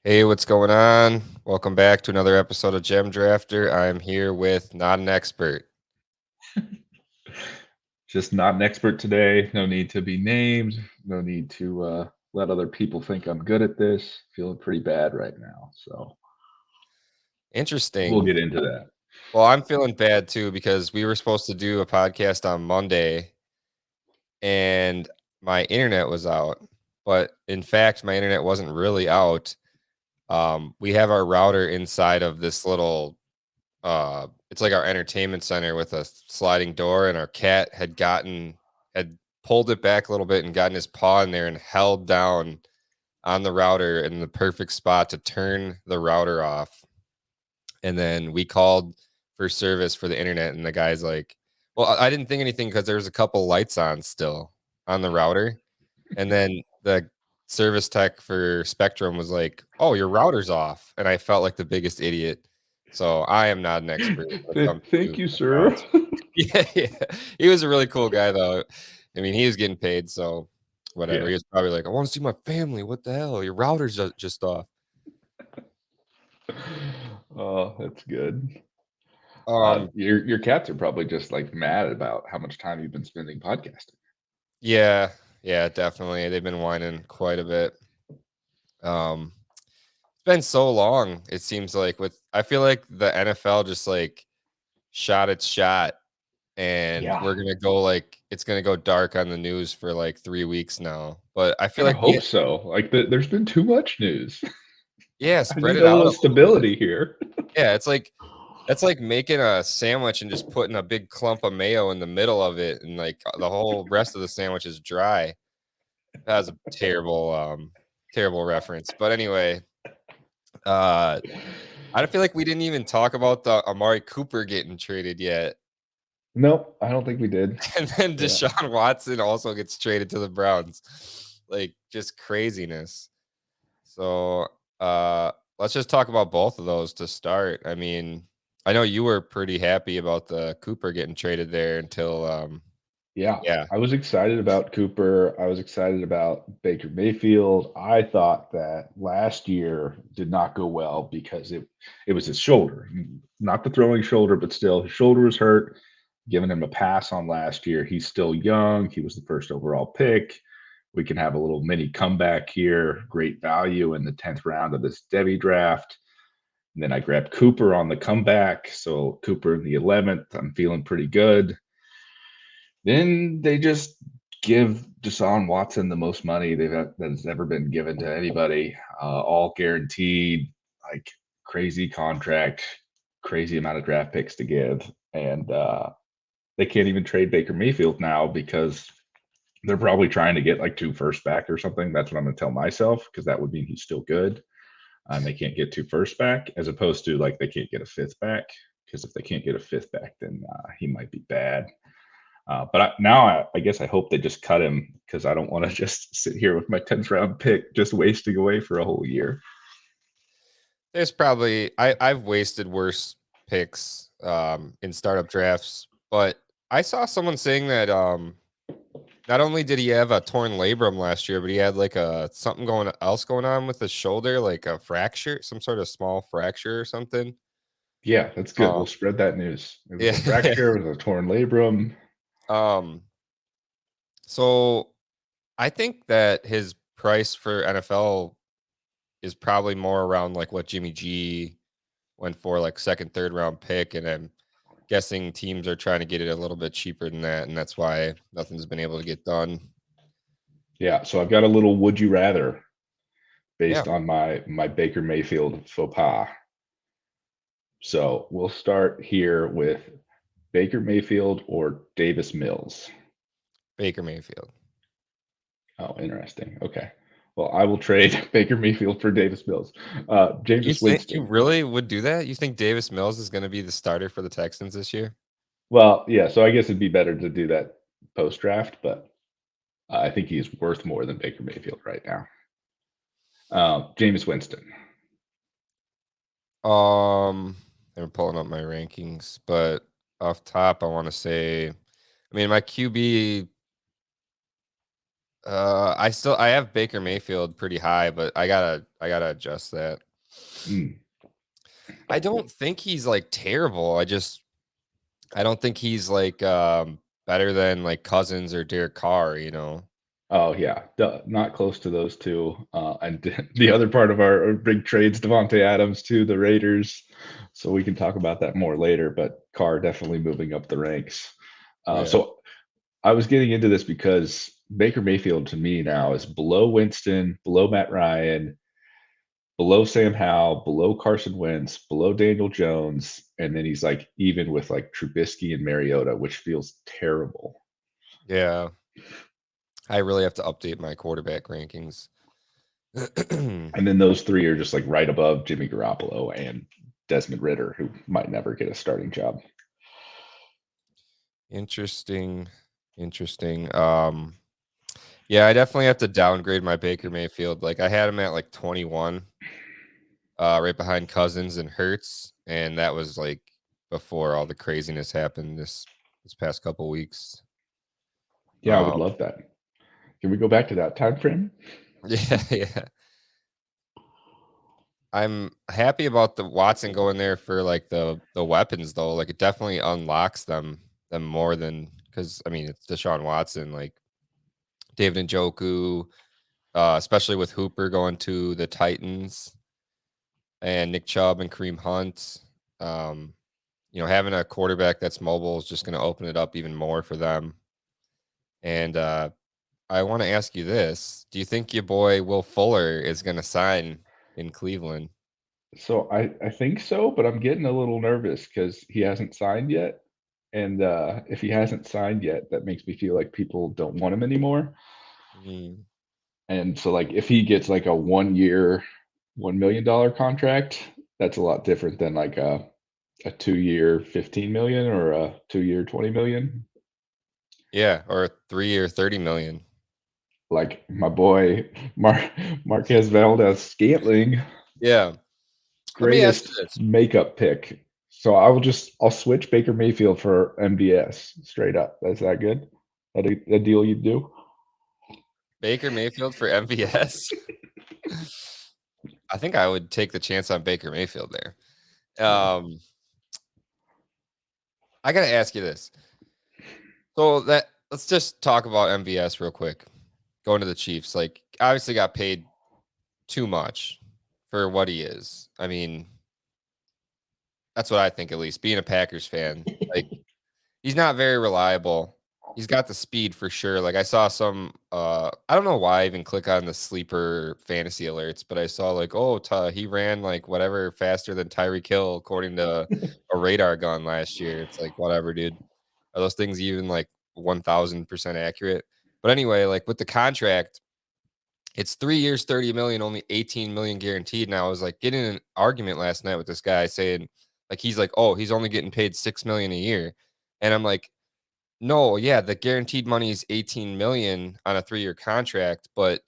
Hey, what's going on? Welcome back to another episode of Gem Drafter. I'm here with not an expert. Just not an expert today. No need to be named. No need to let other people think I'm good at this. Feeling pretty bad right now. So we'll Interesting. get into that. Well, I'm feeling bad too because we were supposed to do a podcast on Monday and my internet was out. But in fact, my internet wasn't really out. We have our router inside of this little it's like our entertainment center with a sliding door, and our cat had pulled it back a little bit and gotten his paw in there and held down on the router in the perfect spot to turn the router off. And then we called for service for the internet, and the guy's like, "Well, I didn't think anything because there was a couple lights on still on the router." And then the service tech for Spectrum was like, "Oh, your router's off." And I felt like the biggest idiot. So I am not an expert when it comes Thank to you, sir. technology. Yeah, yeah. He was a really cool guy though. I mean, he was getting paid, so whatever. Yeah. He was probably like, "I want to see my family. What the hell? Your router's just off." Oh, that's good. Um, Your cats are probably just like mad about how much time you've been spending podcasting. yeah, yeah, definitely. They've been whining quite a bit. Um, it's been so long, it seems like with I feel like the NFL just like shot its shot and Yeah. we're gonna go like it's gonna go dark on the news for like 3 weeks now. But I feel Kind of like we hope so. Like there's been too much news. yeah, I spread need it a out little a little bit. stability here. Yeah, it's like that's like making a sandwich and just putting a big clump of mayo in the middle of it and like the whole rest of the sandwich is dry. That was a terrible reference. But anyway, uh I don't feel like we didn't even talk about the Amari Cooper getting traded yet. Nope, I don't think we did. And then Yeah. Deshaun Watson also gets traded to the Browns. Like just craziness. So let's just talk about both of those to start. I mean, I know you were pretty happy about the Cooper getting traded there until Yeah, yeah. I was excited about Cooper. I was excited about Baker Mayfield. I thought that last year did not go well because it was his shoulder, not the throwing shoulder, but still his shoulder was hurt. Giving him a pass on last year. He's still young. He was the first overall pick. We can have a little mini comeback here. Great value in the 10th round of this Debbie draft. And then I grabbed Cooper on the comeback. So Cooper in the 11th. I'm feeling pretty good. Then they just give Deshaun Watson the most money that has ever been given to anybody, all guaranteed, like crazy contract, crazy amount of draft picks to give, and they can't even trade Baker Mayfield now because they're probably trying to get like two first back or something. That's what I'm going to tell myself because that would mean he's still good. And they can't get two first back, as opposed to like they can't get a fifth back because if they can't get a fifth back, then he might be bad. But now I guess I hope they just cut him because I don't want to just sit here with my 10th round pick just wasting away for a whole year. There's probably I've wasted worse picks in startup drafts, but I saw someone saying that not only did he have a torn labrum last year, but he had like a something going on with his shoulder, like a fracture, some sort of small fracture or something. Yeah, that's good. Um, We'll spread that news. It was yeah. a fracture, it was a torn labrum. um, so I think that his price for NFL is probably more around like what Jimmy G went for, like second, third round pick, and I'm guessing teams are trying to get it a little bit cheaper than that, and that's why nothing's been able to get done. Yeah, so I've got a little would you rather Yeah, based on my Baker Mayfield faux pas. So we'll start here with Baker Mayfield or Davis Mills. Baker Mayfield. Oh, interesting. Okay. Well, I will trade Baker Mayfield for Davis Mills. You Jameis think you Winston. really would do that? You think Davis Mills is going to be the starter for the Texans this year? Well, yeah, so I guess it'd be better to do that post draft, but I think he's worth more than Baker Mayfield right now. Jameis Winston. Um, I'm pulling up my rankings, but off top, I want to say, I mean, my QB, I have Baker Mayfield pretty high, but I gotta adjust that. Mm. I don't think he's like terrible. I don't think he's like better than like Cousins or Derek Carr, you know. Oh yeah, not close to those two. And the other part of our big trades, Devonte Adams to the Raiders. So we can talk about that more later. But Carr definitely moving up the ranks. Yeah. So I was getting into this because Baker Mayfield to me now is below Winston, below Matt Ryan, below Sam Howell, below Carson Wentz, below Daniel Jones, and then he's like even with like Trubisky and Mariota, which feels terrible. Yeah. I really have to update my quarterback rankings. And then those three are just like right above Jimmy Garoppolo and Desmond Ritter, who might never get a starting job. Interesting. Interesting. Yeah, I definitely have to downgrade my Baker Mayfield. Like I had him at like 21, right behind Cousins and Hurts, and that was like before all the craziness happened this past couple weeks. Yeah, I would Um, love that. Can we go back to that time frame? yeah, yeah. I'm happy about the Watson going there for like the weapons though. Like it definitely unlocks them more than because I mean it's Deshaun Watson, like David Njoku, especially with Hooper going to the Titans and Nick Chubb and Kareem Hunt. Um, having a quarterback that's mobile is just going to open it up even more for them. And I want to ask you this: do you think your boy Will Fuller is going to sign in Cleveland? So I think so, but I'm getting a little nervous because he hasn't signed yet. And if he hasn't signed yet, that makes me feel like people don't want him anymore. Mm, And so like if he gets like a 1 year, $1 million contract, that's a lot different than like a 2 year 15 million or a 2 year 20 million. yeah, or 3 or 30 million. Like my boy Marquez Valdez Scantling, Yeah. Let me ask you greatest this: makeup pick. So I'll switch Baker Mayfield for MBS straight up. Is that good? That a deal you'd do? Baker Mayfield for MVS? I think I would take the chance on Baker Mayfield there. Yeah. I gotta ask you this. So that let's just talk about MVS real quick. Going to the Chiefs, like obviously got paid too much for what he is. I mean, that's what I think at least. Being a Packers fan, like he's not very reliable. He's got the speed for sure. Like I saw some I don't know why I even click on the sleeper fantasy alerts, but I saw like, oh, he ran like whatever faster than Tyreek Hill according to a radar gun last year. It's like whatever, dude. Are those things even like 1000% accurate? But anyway, like with the contract, it's 3 years, 30 million, only 18 million guaranteed. And I was like getting in an argument last night with this guy saying, like, he's like, oh, he's only getting paid 6 million a year. And I'm like, no, yeah, the guaranteed money is 18 million on a 3-year contract, but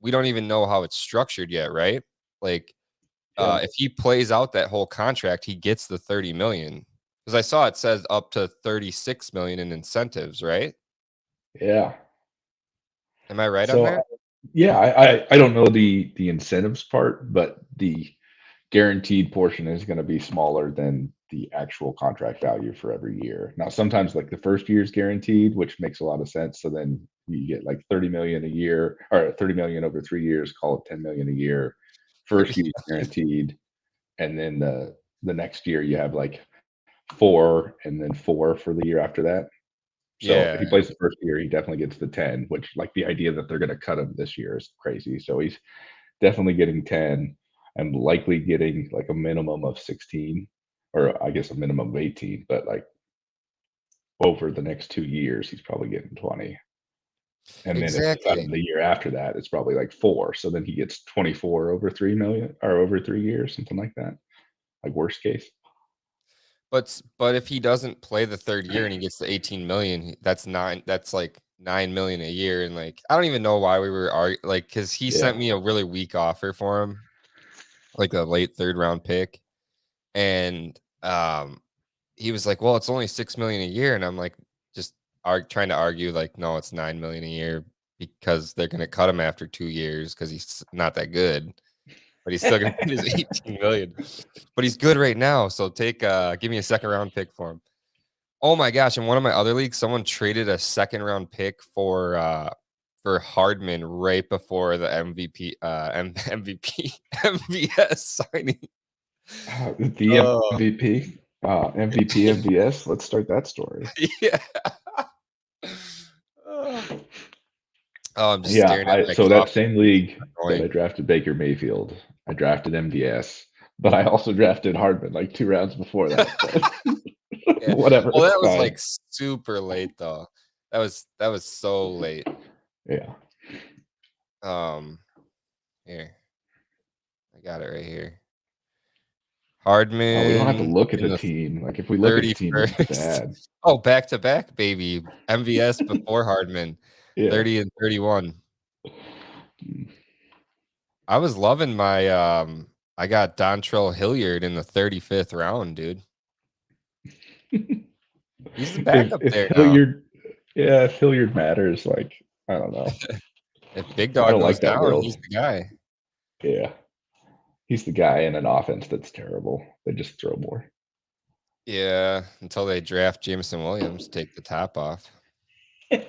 we don't even know how it's structured yet, right? Like, Yeah. if he plays out that whole contract, he gets the 30 million. Because I saw it says up to 36 million in incentives, right? Yeah. Am I right on So that? yeah, I don't know the incentives part, but the guaranteed portion is going to be smaller than the actual contract value for every year. Now, sometimes like the first year is guaranteed, which makes a lot of sense. So then you get like 30 million a year or 30 million over 3 years, call it 10 million a year. First year guaranteed. And then the next year you have like four and then four for the year after that. So if Yeah, he plays the first year, he definitely gets the 10, which like the idea that they're going to cut him this year is crazy. So he's definitely getting 10 and likely getting like a minimum of 16 or I guess a minimum of 18, but like over the next 2 years, he's probably getting 20. And then if they cut exactly. him the year after that, it's probably like four. So then he gets 24 over 3 million or over 3 years, something like that. Like worst case. But if he doesn't play the 3rd year and he gets the 18 million, that's like 9 million a year. And like, I don't even know why we were like, cause he Yeah. sent me a really weak offer for him, like a late 3rd round pick. And, he was like, well, it's only 6 million a year. And I'm like, just trying to argue like, no, it's 9 million a year because they're gonna cut him after 2 years because he's not that good, but he's still gonna get his 18 million. But he's good right now, so give me a second round pick for him. Oh my gosh, in one of my other leagues, someone traded a second round pick for Hardman right before the MVP MVP MVS signing. The Oh, MVP, MVP MVS. Let's start that story. yeah. Oh, I'm just Yeah, staring at I my so that clock. same league that I Going. drafted Baker Mayfield, I drafted MVS, but I also drafted Hardman like 2 rounds before that. But Yeah. whatever, Well, it's that was, fine. like, super late, though. That was so late. Yeah. Um, Here, I got it right here. We don't have to Hardman look at in the the team. Like if we look at the team, it's 31st. bad. Oh, back to back, baby. MVS before Hardman, Yeah. 30 and 31. Mm. I was loving I got Dontrell Hilliard in the 35th round, dude. He's the backup If there now. Hilliard, yeah, if Hilliard matters, like I don't know. If Big I Dog don't goes like that down, world. he's the guy. Yeah, he's the guy in an offense that's terrible. They just throw more. Yeah, until they draft Jameson Williams, take the top off. So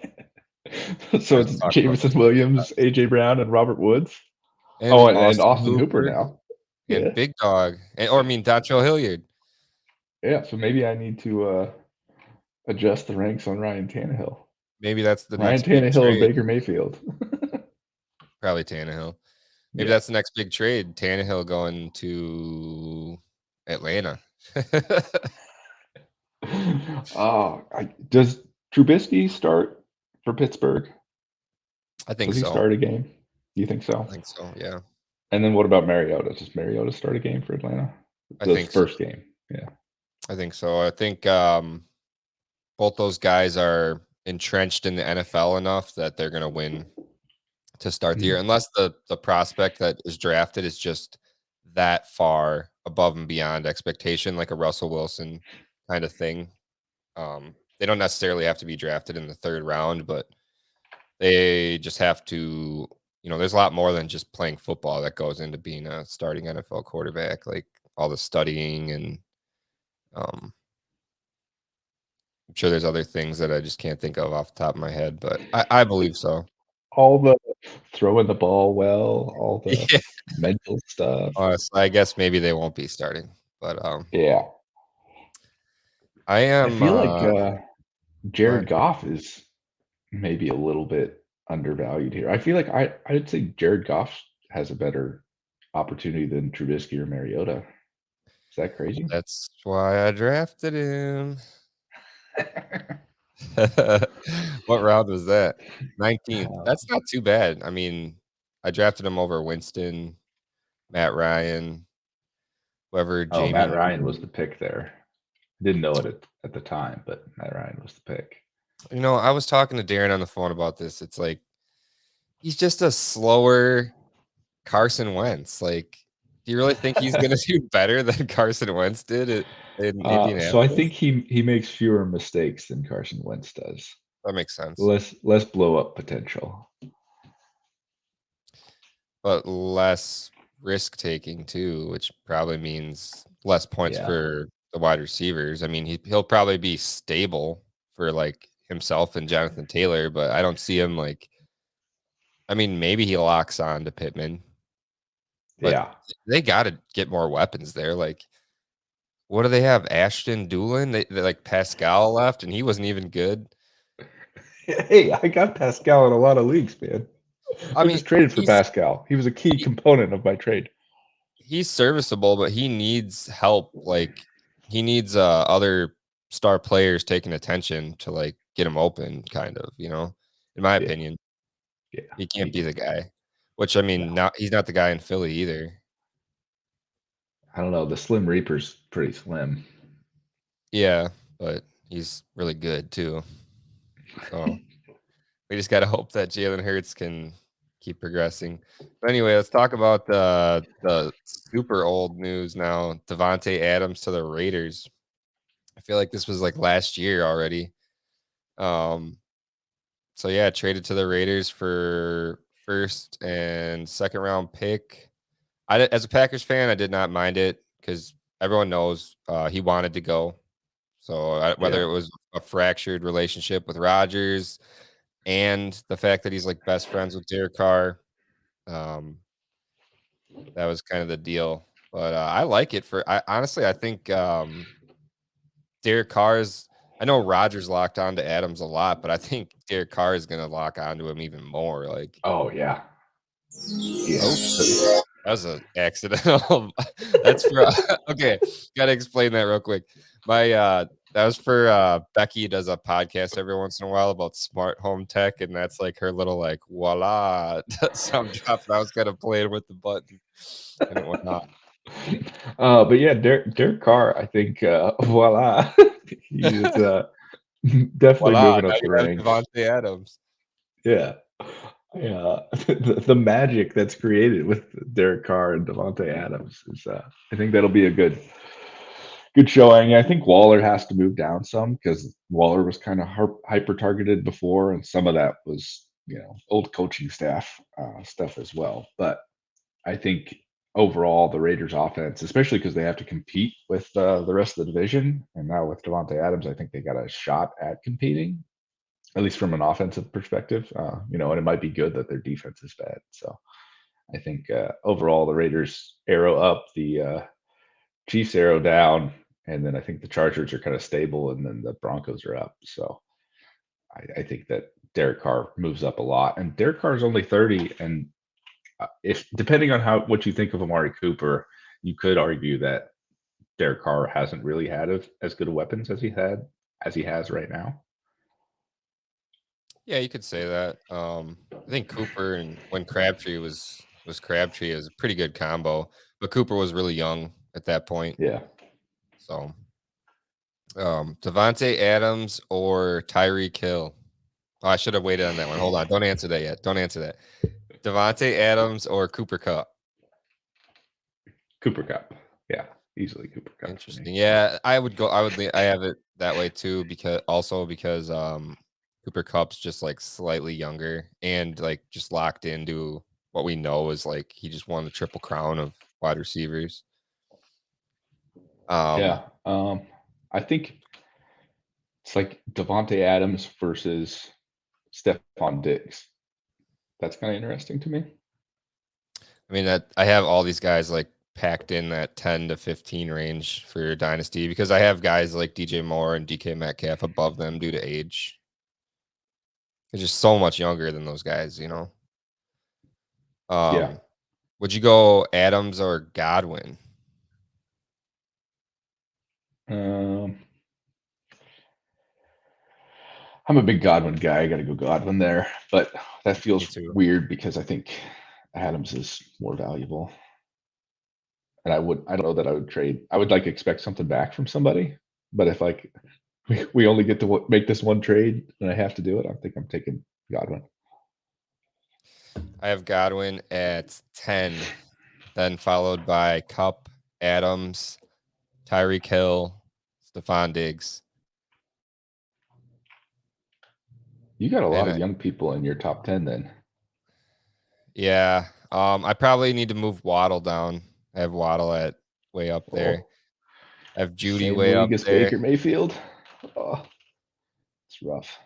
Let's it's talk about Jameson this. Williams, AJ Brown, and Robert Woods. Oh, And and Austin Austin Hooper Hooper now. and Yeah, Big Dog, or I mean Dontrell Hilliard. yeah. So maybe I need to adjust the ranks on Ryan Tannehill. Maybe that's the Ryan next big Tannehill and trade. Baker Mayfield. Probably Tannehill. Maybe Yeah. that's the next big trade. Tannehill going to Atlanta. Does Trubisky start for Pittsburgh? I think Does he so. start a game? Do you think so? I think so. Yeah, And then what about Mariota? Does Mariota start a game for Atlanta? I The think so. first game. Yeah. I think so. I think both those guys are entrenched in the NFL enough that they're going to win to start the year, Mhm. unless the prospect that is drafted is just that far above and beyond expectation, like a Russell Wilson kind of thing. They don't necessarily have to be drafted in the third round, but they just have to. There's a lot more than just playing football that goes into being a starting NFL quarterback, like all the studying and um, I'm sure there's other things that I just can't think of off the top of my head, but I believe so. All the throwing the ball well, all the Yeah. mental stuff. Honestly, I guess maybe they won't be starting, but Yeah. I I am. feel like Go Jared ahead. Goff is maybe a little bit undervalued here. I feel like I'd say Jared Goff has a better opportunity than Trubisky or Mariota. Is that crazy? That's why I drafted him. What round was that? 19th. Uh, That's not too bad. I mean, I drafted him over Winston, Matt Ryan, whoever oh, Matt Jamie. Ryan was the pick there. Didn't know it at the time, but Matt Ryan was the pick. I was talking to Darren on the phone about this. It's like he's just a slower Carson Wentz. Like, do you really think he's gonna do better than Carson Wentz did in So I Indianapolis? think he makes fewer mistakes than Carson Wentz does. That makes sense. Less blow up potential. But less risk taking too, which probably means less points Yeah. for the wide receivers. I mean, he'll probably be stable for like himself and Jonathan Taylor, but I don't see him like. I mean, maybe he locks on to Pittman, but Yeah. they got to get more weapons there. Like, what do they have? Ashton Doolin, they like Pascal left, and he wasn't even good. Hey, I got Pascal in a lot of leagues, man. I I mean, just traded for Pascal. He was a key he, component of my trade. he's serviceable, but he needs help. Like he needs other star players taking attention to like get him open, kind of, in my Yeah. opinion. Yeah. He Me can't be too. the guy. Which I No. mean, not he's not the guy in Philly either. I don't know. The Slim Reaper's pretty slim. Yeah, but he's really good too. So we just gotta hope that Jalen Hurts can keep progressing. But anyway, let's talk about the super old news now. Devontae Adams to the Raiders. I feel like this was like last year already. Um, So yeah, traded to the Raiders for first and second round pick. As a Packers fan, I did not mind it because everyone knows he wanted to go. So whether Yeah. it was a fractured relationship with Rodgers and the fact that he's like best friends with Derek Carr, um, that was kind of the deal. But I like it for. I honestly, I think Derek Carr's. I know Rodgers locked on to Adams a lot, but I think Derek Carr is going to lock onto him even more. Like, Oh yeah. Yeah. oh, that was an accidental. That's for okay. Got to explain that real quick. My that was for Becky does a podcast every once in a while about smart home tech, and that's like her little like voila sound drop. And I was kind of playing with the button, and it went off. But yeah, Derek Carr, I think, voila, he is definitely Voila! moving Now up the you have ranks. Devontae Adams. Yeah. Yeah, the magic that's created with Derek Carr and Devontae Adams is, I think that'll be a good showing. I think Waller has to move down some because Waller was kind of hyper targeted before, and some of that was old coaching staff stuff as well. But I think overall the Raiders offense, especially because they have to compete with the rest of the division, and now with Devontae Adams, I think they got a shot at competing at least from an offensive perspective. And it might be good that their defense is bad. So I think overall the Raiders arrow up, the Chiefs arrow down, and then I think the Chargers are kind of stable, and then the Broncos are up. So I think that Derek Carr moves up a lot, and Derek Carr is only 30, and if depending on how what you think of Amari Cooper, you could argue that Derek Carr hasn't really had as good of weapons as he has right now. Yeah, you could say that. I think Cooper and when Crabtree was Crabtree is a pretty good combo, but Cooper was really young at that point. Yeah. So, Devontae Adams or Tyreek Hill. Oh, I should have waited on that one. Hold on, don't answer that yet. Don't answer that. Devontae Adams or Cooper Cup. Cooper Cup. Yeah, easily Cooper Cup for me. Interesting. Yeah, I would go. I have it that way too because Cooper Cup's just like slightly younger and like just locked into what we know is like he just won the triple crown of wide receivers. Um, Yeah. I think it's like Devonte Adams versus Stephon Diggs. That's kind of interesting to me. I mean that I have all these guys like packed in that 10 to 15 range for your dynasty because I have guys like DJ Moore and DK Metcalf above them due to age. They're just so much younger than those guys. Yeah. Um, would you go Adams or Godwin? Um, I'm a big Godwin guy. I got to go Godwin there, but that Me feels too. weird because I think Adams is more valuable, and I don't know that I would trade. I would like expect something back from somebody, but if like we only get to make this one trade and I have to do it, I think I'm taking Godwin. I have Godwin at 10, then followed by Cup, Adams, Tyreek Hill, Stephon Diggs. You got a lot And of young people in your top 10 then. yeah, I probably need to move Waddle down. I have Waddle at way up there. Oh, I have Judy same way league up as there. Baker Mayfield. Oh, it's rough.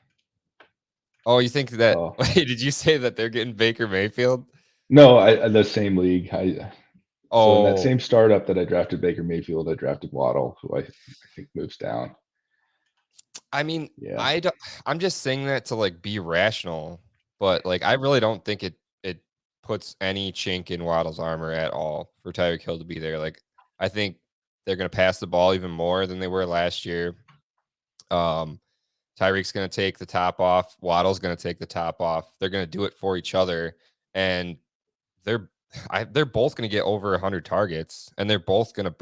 Oh, you think that Oh, wait, did you say that they're getting Baker Mayfield? no, the same league. So in that Oh, same startup that I drafted Baker Mayfield, I drafted Waddle, who I think moves down. I mean, Yeah, I don't I'm just saying that to like be rational, but like I really don't think it puts any chink in Waddle's armor at all for Tyreek Hill to be there. Like I think they're gonna pass the ball even more than they were last year. Um Tyreek's gonna take the top off, Waddle's gonna take the top off. They're gonna do it for each other, and they're they're both gonna get over 100 targets, and they're both gonna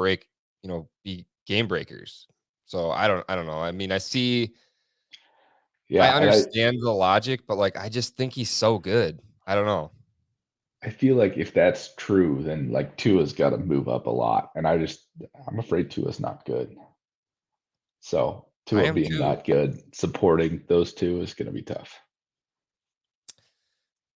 be game breakers. So I don't know. I mean, I yeah, and understand the logic, but, like, I just think he's so good. I don't know. I feel like if that's true, then like Tua's got to move up a lot, and I'm afraid Tua's not good. So I Tua am being too. not good, supporting those two is going to be tough.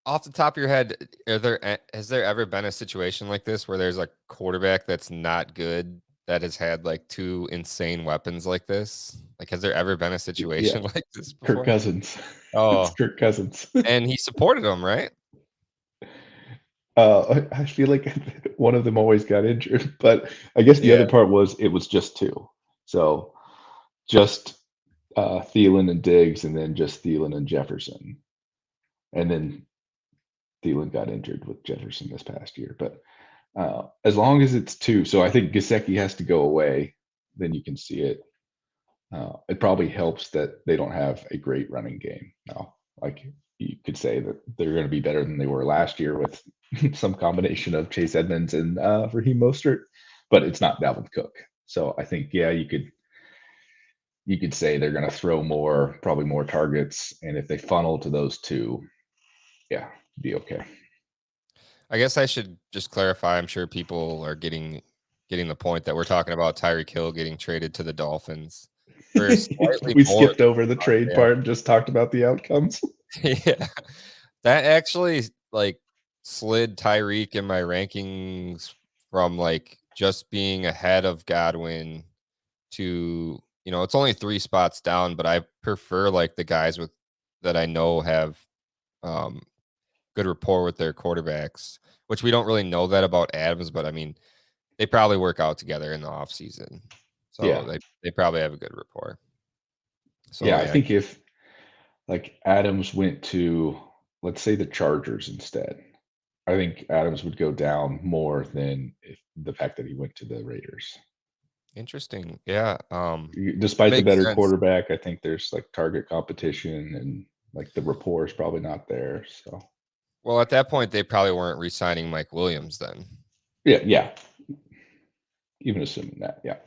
Off the top of your head, has there ever been a situation like this where there's a quarterback that's not good that has had like two insane weapons like this? Like, has there ever been a Yeah, situation like this Kirk before? Cousins. It's Oh, Kirk Cousins. and he supported him, right? I feel like one of them always got injured, but I guess the Yeah. other part was it was just 2. So, just, Thielen and Diggs, and then just Thielen and Jefferson, and then Thielen got injured with Jefferson this past year, but, as long as it's 2, so I think Gesicki has to go away, then you can see it. It probably helps that they don't have a great running game now. Like, you could say that they're gonna be better than they were last year with some combination of Chase Edmonds and, Raheem Mostert, but it's not Dalvin Cook. So I think, yeah, you could say they're gonna throw more, probably more targets, and if they funnel to those 2, yeah, be okay. I guess I should just clarify. I'm sure people are getting the point that we're talking about Tyreek Hill getting traded to the Dolphins for slightly We more skipped over the trade than part and just talked about the outcomes. yeah. That actually, like, slid Tyreek in my rankings from, like, just being ahead of Godwin to, it's only 3 spots down, but I prefer, like, the guys with that I know have, um, good rapport with their quarterbacks, which we don't really know that about Adams, but, I mean, they probably work out together in the offseason. So Yeah. they probably have a good rapport. So, Yeah, I yeah. think if, like, Adams went to, let's say, the Chargers instead, I think Adams would go down more than if the fact that he went to the Raiders. Interesting. Yeah, that Despite the makes better sense. quarterback, I think there's, like, target competition and, like, the rapport is probably not there, so Well, at that point, they probably weren't re-signing Mike Williams then. yeah, yeah, even assuming that, yeah.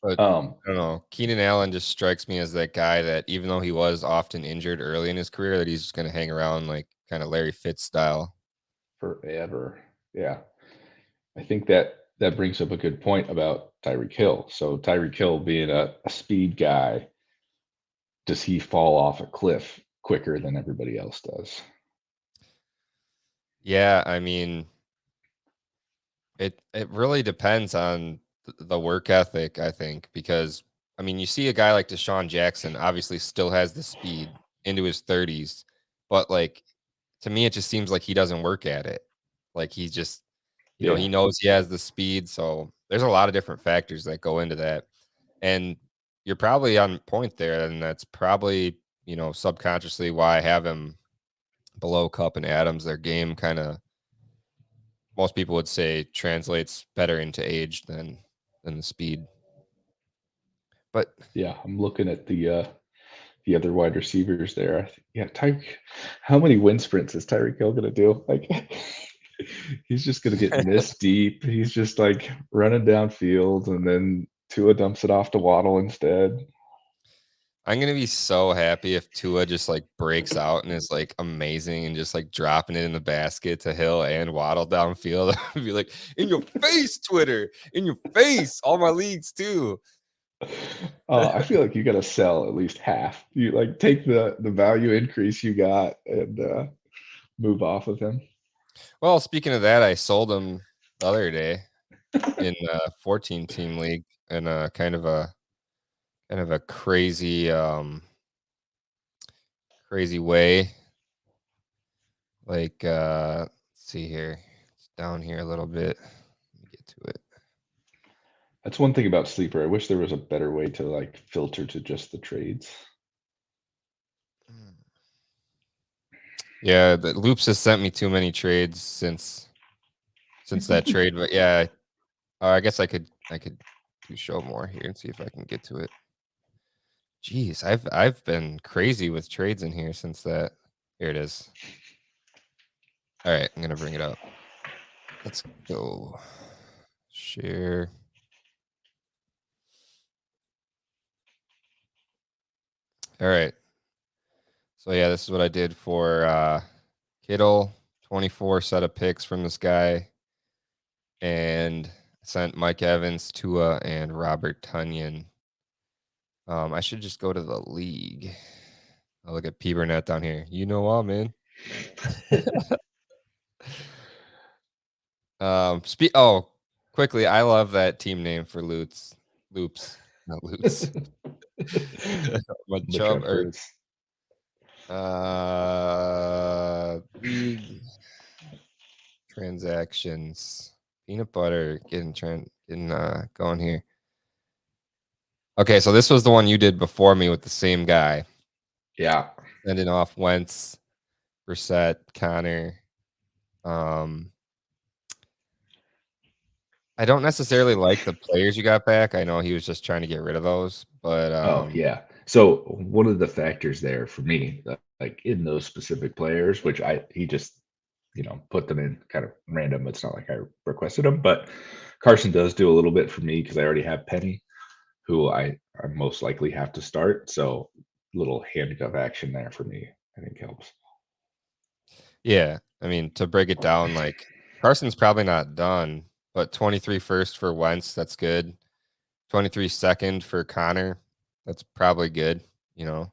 But Um, I don't know. Keenan Allen just strikes me as that guy that even though he was often injured early in his career, that he's just gonna hang around like kind of Larry Fitz style. Forever. Yeah. I think that brings up a good point about Tyreek Hill. So Tyreek Hill being a speed guy, does he fall off a cliff quicker than everybody else does? Yeah, I mean, it really depends on the work ethic, I think, because I mean, you see a guy like Deshaun Jackson obviously still has the speed into his 30s, but like to me, it just seems like he doesn't work at it. Like he just, he Yeah. knows he has the speed. So there's a lot of different factors that go into that. And you're probably on point there. And that's probably, subconsciously why I have him below Cup and Adams. Their game kind of, most people would say, translates better into age than the speed. But Yeah. I'm looking at the other wide receivers there. Yeah, Tyreek, how many wind sprints is Tyreek Hill gonna do? Like he's just gonna get missed deep. He's just like running downfield and then Tua dumps it off to Waddle instead. I'm gonna be so happy if Tua just like breaks out and is like amazing and just like dropping it in the basket to Hill and Waddle downfield. I'd be like, in your face, Twitter, in your face, all my leagues too. I feel like you gotta sell at least half. You like take the value increase you got and move off of him. Well, speaking of that, I sold him the other day in a 14 team league in a kind of a crazy way. Like let's see here. It's down here a little bit. Let me get to it. That's one thing about Sleeper. I wish there was a better way to like filter to just the trades. Mm. Yeah, the Loops has sent me too many trades since that trade, but yeah, I guess I could do show more here and see if I can get to it. Jeez, I've been crazy with trades in here since that. Here it is. All right, I'm gonna bring it up. Let's go. Share. All right. So yeah, this is what I did for Kittle. 24 set of picks from this guy, and sent Mike Evans, Tua, and Robert Tunyon. I should just go to the league. I'll look at P Burnett down here. You know I'm in. Oh, quickly, I love that team name for Loots. Loops, not Loots. But The Chubb or Tremper's. league transactions. Peanut butter getting going here. Okay, so this was the one you did before me with the same guy. Yeah. Sending off Wentz, Brissett, Connor. Um, I don't necessarily like the players you got back. I know he was just trying to get rid of those, but Oh, yeah. So one of the factors there for me, like in those specific players, which he just, put them in kind of random. It's not like I requested them, but Carson does do a little bit for me because I already have Penny, who I most likely have to start. So little handcuff action there for me, I think helps. yeah, I mean, to break it down, like Carson's probably not done, but 23 first for Wentz, that's good. 23 second for Connor, that's probably good, you know,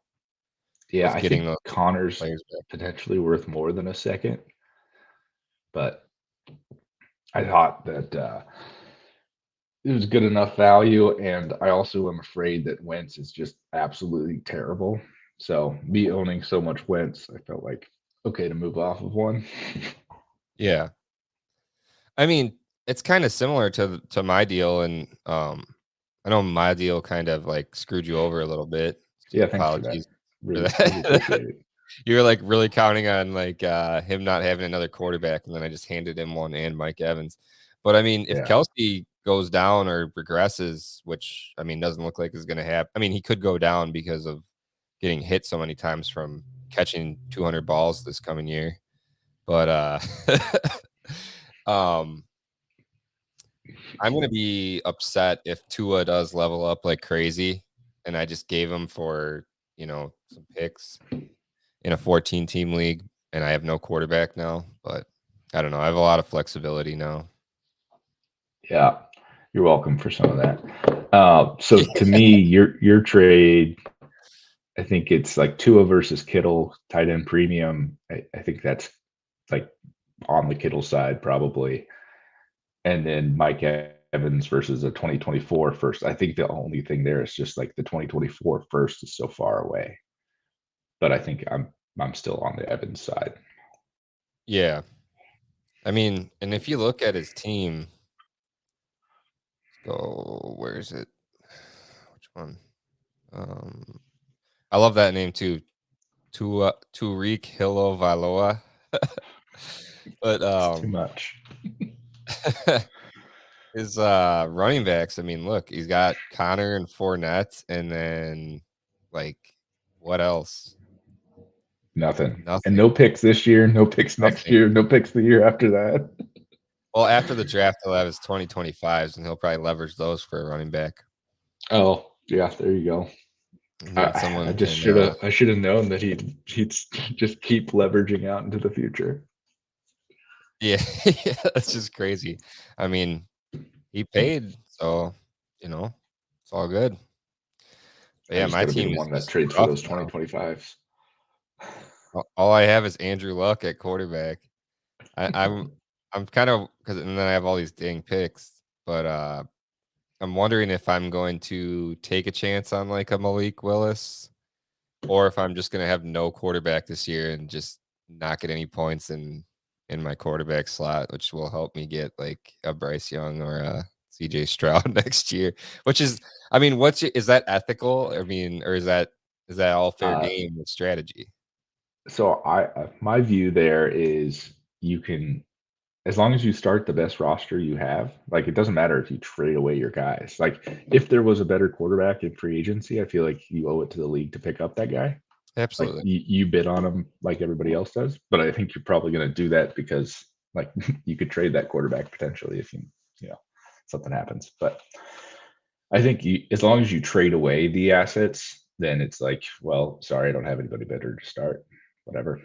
Yeah, with I getting think those Connor's players back. potentially worth more than a second, but I thought that it was good enough value, and I also am afraid that Wentz is just absolutely terrible. So me owning so much Wentz, I felt like okay to move off of one. Yeah. I mean, it's kind of similar to my deal, and I know my deal kind of like screwed you over a little bit. So Yeah, thanks for apologies that. for Really that. appreciate it. You were like really counting on like him not having another quarterback, and then I just handed him one and Mike Evans. But I mean, if Yeah, Kelsey goes down or regresses, which I mean doesn't look like is going to happen. I mean, he could go down because of getting hit so many times from catching 200 balls this coming year. But um I'm gonna be upset if Tua does level up like crazy, and I just gave him for, some picks in a 14 team league, and I have no quarterback now, but I don't know. I have a lot of flexibility now. yeah. You're welcome for some of that. So to me, your trade, I think it's like Tua versus Kittle, tight end premium. I think that's like on the Kittle side probably, and then Mike Evans versus a 2024 first. I think the only thing there is just like the 2024 first is so far away, but I think I'm still on the Evans side. Yeah. I mean, and if you look at his team, go where is it? Which one? Um, I love that name too. Tariq Valoa. But It's too much. his running backs, I mean, look, he's got Connor and Fournette, and then like what else? Nothing. And Nothing. no picks this year, no picks next Nothing. year, no picks the year after that. Well, after the draft, he'll have his 2025s, and he'll probably leverage those for a running back. Oh, yeah, there you go. Get I someone just in. should have known that he'd just keep leveraging out into the future. Yeah, yeah, that's just crazy. I mean, he paid, so it's all good. But I yeah, just my got to be the team is one that just trades for rough those now. 2025s. All I have is Andrew Luck at quarterback. I'm kind of because and then I have all these dang picks, but I'm wondering if I'm going to take a chance on like a Malik Willis, or if I'm just gonna have no quarterback this year and just not get any points in my quarterback slot, which will help me get like a Bryce Young or a CJ Stroud next year. Which is, I mean, is that ethical? I mean, or is that all fair Uh, game with strategy? so my view there is you can, as long as you start the best roster you have, like it doesn't matter if you trade away your guys. Like if there was a better quarterback in free agency, I feel like you owe it to the league to pick up that guy. Like Absolutely. you bid on him like everybody else does, but I think you're probably going to do that because like you could trade that quarterback potentially if you know something happens. But I think as long as you trade away the assets, then it's like, well, sorry, I don't have anybody better to start. Whatever.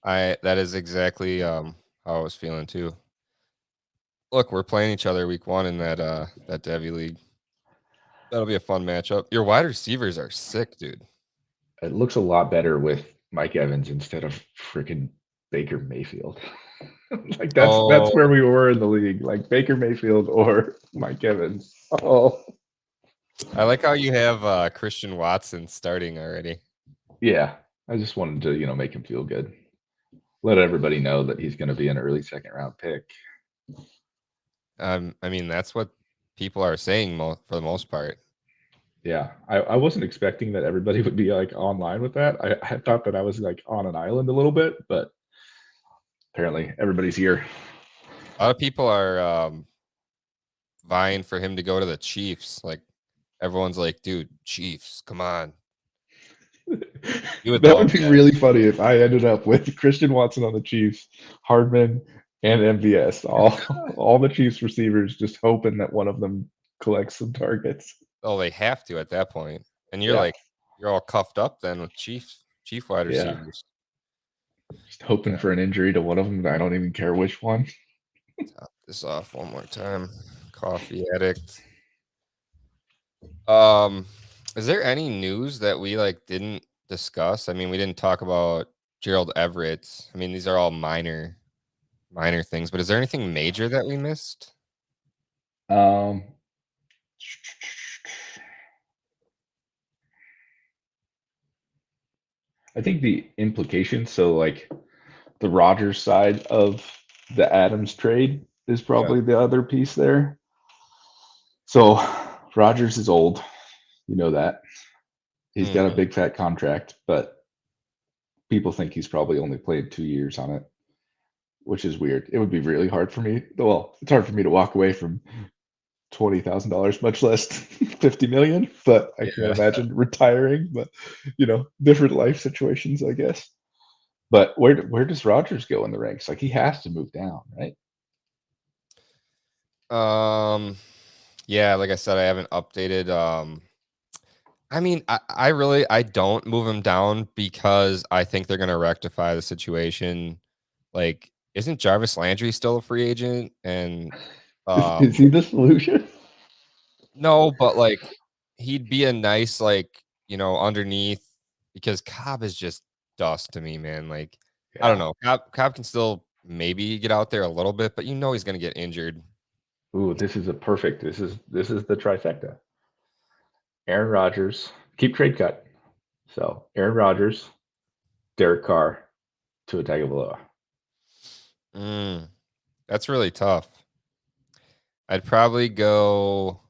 That is exactly how I was feeling too. Look, we're playing each other week 1 in that Devy league. That'll be a fun matchup. Your wide receivers are sick, dude. It looks a lot better with Mike Evans instead of freaking Baker Mayfield. Like that's where Oh, we were in the league. Like Baker Mayfield or Mike Evans. Oh, I like how you have Christian Watson starting already. yeah. I just wanted to, make him feel good. Let everybody know that he's going to be an early second round pick. I mean, that's what people are saying for the most part. Yeah, I wasn't expecting that everybody would be like online with that. I thought that I was like on an island a little bit, but apparently everybody's here. A lot of people are vying for him to go to the Chiefs. Like everyone's like, dude, Chiefs, come on. You would That would love be that. really funny if I ended up with Christian Watson on the Chiefs, Hardman, and MVS, all the Chiefs receivers, just hoping that one of them collects some targets. Oh, they have to at that point. And you're Yeah, like, you're all cuffed up then with chief wide yeah. receivers. Just hoping Okay, for an injury to one of them. I don't even care which one. top this off one more time. Coffee addict. Is there any news that we like didn't discuss? I mean, we didn't talk about Gerald Everett. I mean, these are all minor things, but is there anything major that we missed? Um, I think the implications. So, like the Rodgers side of the Adams trade is Yeah. probably the other piece there. So, Rodgers is old. You know that. He's got a Mhm. big fat contract, but people think he's probably only played 2 years on it, which is weird. It would be really hard for me. Well, it's hard for me to walk away from $20,000, much less 50 million. But I can't Yeah. imagine retiring. But different life situations, I guess. But where does Rogers go in the ranks? Like he has to move down, right? Um, yeah, like I said, I haven't updated. I mean, I don't move him down because I think they're gonna rectify the situation. Like, isn't Jarvis Landry still a free agent? And Is he the solution? no, but like he'd be a nice like, underneath because Cobb is just dust to me, man. Like, I don't Yeah. know. Cobb can still maybe get out there a little bit, but he's gonna get injured. Ooh, this is a perfect. This is the trifecta. Aaron Rodgers, keep trade cut. So Aaron Rodgers, Derek Carr, Tua Tagovailoa. Mm, that's really tough. I'd probably go.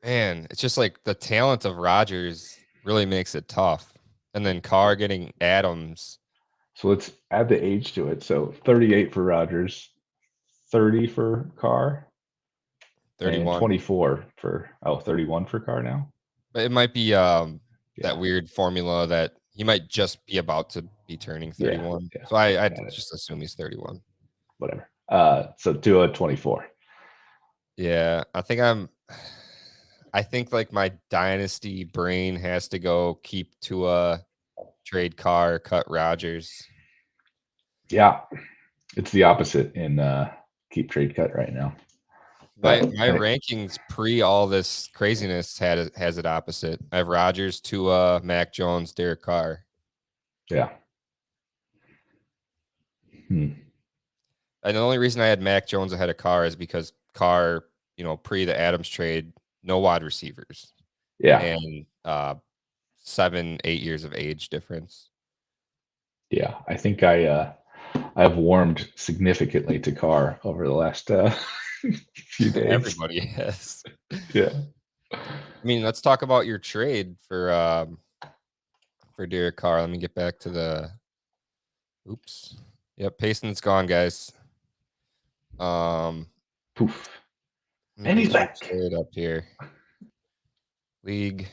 Man, it's just like the talent of Rodgers really makes it tough. And then Carr getting Adams, So let's add the age to it. So 38 for Rodgers, 30 for Carr, and 31. 24 for 31 for Carr now. But it might be that Yeah, weird formula that he might just be about to be turning yeah, 31. yeah. So I'd Got it. just assume he's 31. Whatever. So Tua 24. Yeah, I think like my dynasty brain has to go keep Tua, trade Carr, cut Rodgers. Yeah, it's the opposite in keep trade cut right now. My But my rankings pre all this craziness has it opposite. I have Rodgers, Tua, Mac Jones, Derek Carr. yeah. Hmm. And the only reason I had Mac Jones ahead of Carr is because Carr, pre the Adams trade, no wide receivers Yeah. and 7, 8 years of age difference. Yeah. I think I've warmed significantly to Carr over the last few days. Everybody has. Yeah. I mean, let's talk about your trade for Derek Carr. Let me get back to the oops. Yep, Payson's gone, guys. Um, Poof. let me And he's get your back. trade up here. League.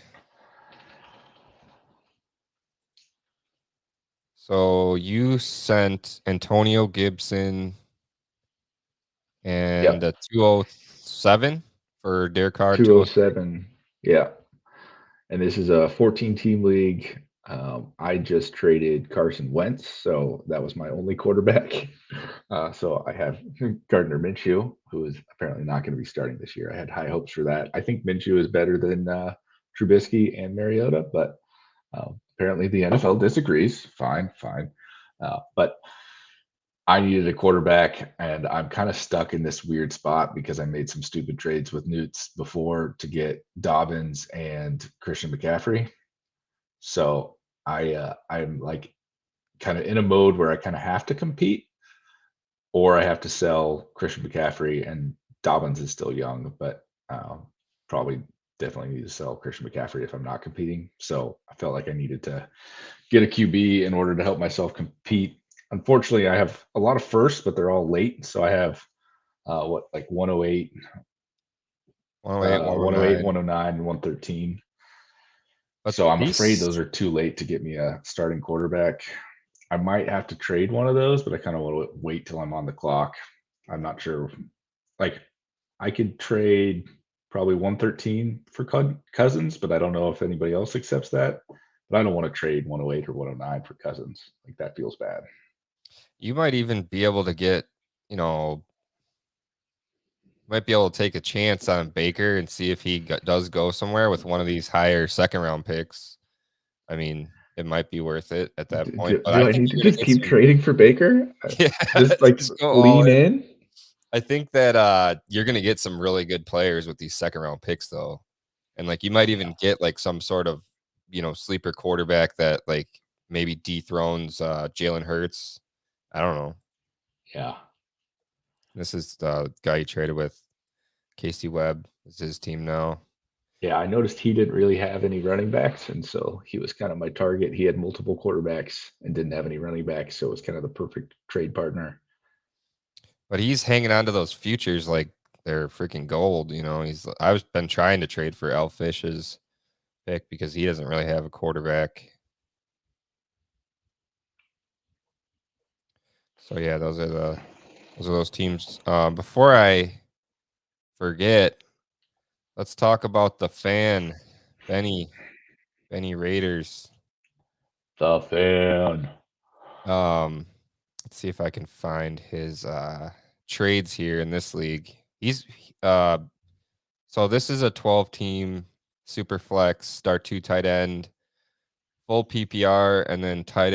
So you sent Antonio Gibson and Yep. a 207 for Derek Carr, 203. 207. Yeah. And this is a 14 team league. I just traded Carson Wentz, so that was my only quarterback. So I have Gardner Minshew, who is apparently not going to be starting this year. I had high hopes for that. I think Minshew is better than Trubisky and Mariota, but apparently the NFL disagrees. Fine, fine. But I needed a quarterback, and I'm kind of stuck in this weird spot because I made some stupid trades with Newts before to get Dobbins and Christian McCaffrey. So I'm like kind of in a mode where I kind of have to compete, or I have to sell Christian McCaffrey, and Dobbins is still young, but probably definitely need to sell Christian McCaffrey if I'm not competing. So I felt like I needed to get a QB in order to help myself compete. Unfortunately, I have a lot of firsts, but they're all late. So I have like 108, 108, 108, 109. 109, and 113. But So I'm afraid these those are too late to get me a starting quarterback. I might have to trade one of those, but I kind of want to wait till I'm on the clock. I'm not sure. Like, I could trade probably 113 for Cousins, but I don't know if anybody else accepts that. But I don't want to trade 108 or 109 for Cousins. Like, that feels bad. you might even be able to get, you know, might be able to take a chance on Baker and see if he does go somewhere with one of these higher second round picks. I mean, it might be worth it at that point, but I Do I think need to you're gonna just get keep some. trading for Baker? Yeah, Just like just go all lean in. in? I think that you're gonna get some really good players with these second round picks though. And like you might Yeah. even get like some sort of, sleeper quarterback that like maybe dethrones Jalen Hurts. I don't know. Yeah. This is the guy you traded with. Casey Webb is his team now. Yeah, I noticed he didn't really have any running backs, and so he was kind of my target. He had multiple quarterbacks and didn't have any running backs, so it was kind of the perfect trade partner. But he's hanging on to those futures like they're freaking gold. I've been trying to trade for Al Fish's pick because he doesn't really have a quarterback. So yeah, those are those teams. Before I forget, let's talk about the fan, Benny, Benny Raiders. The fan. Um, let's see if I can find his trades here in this league. Uh so this is a 12 team super flex, start two tight end, full PPR, and then tight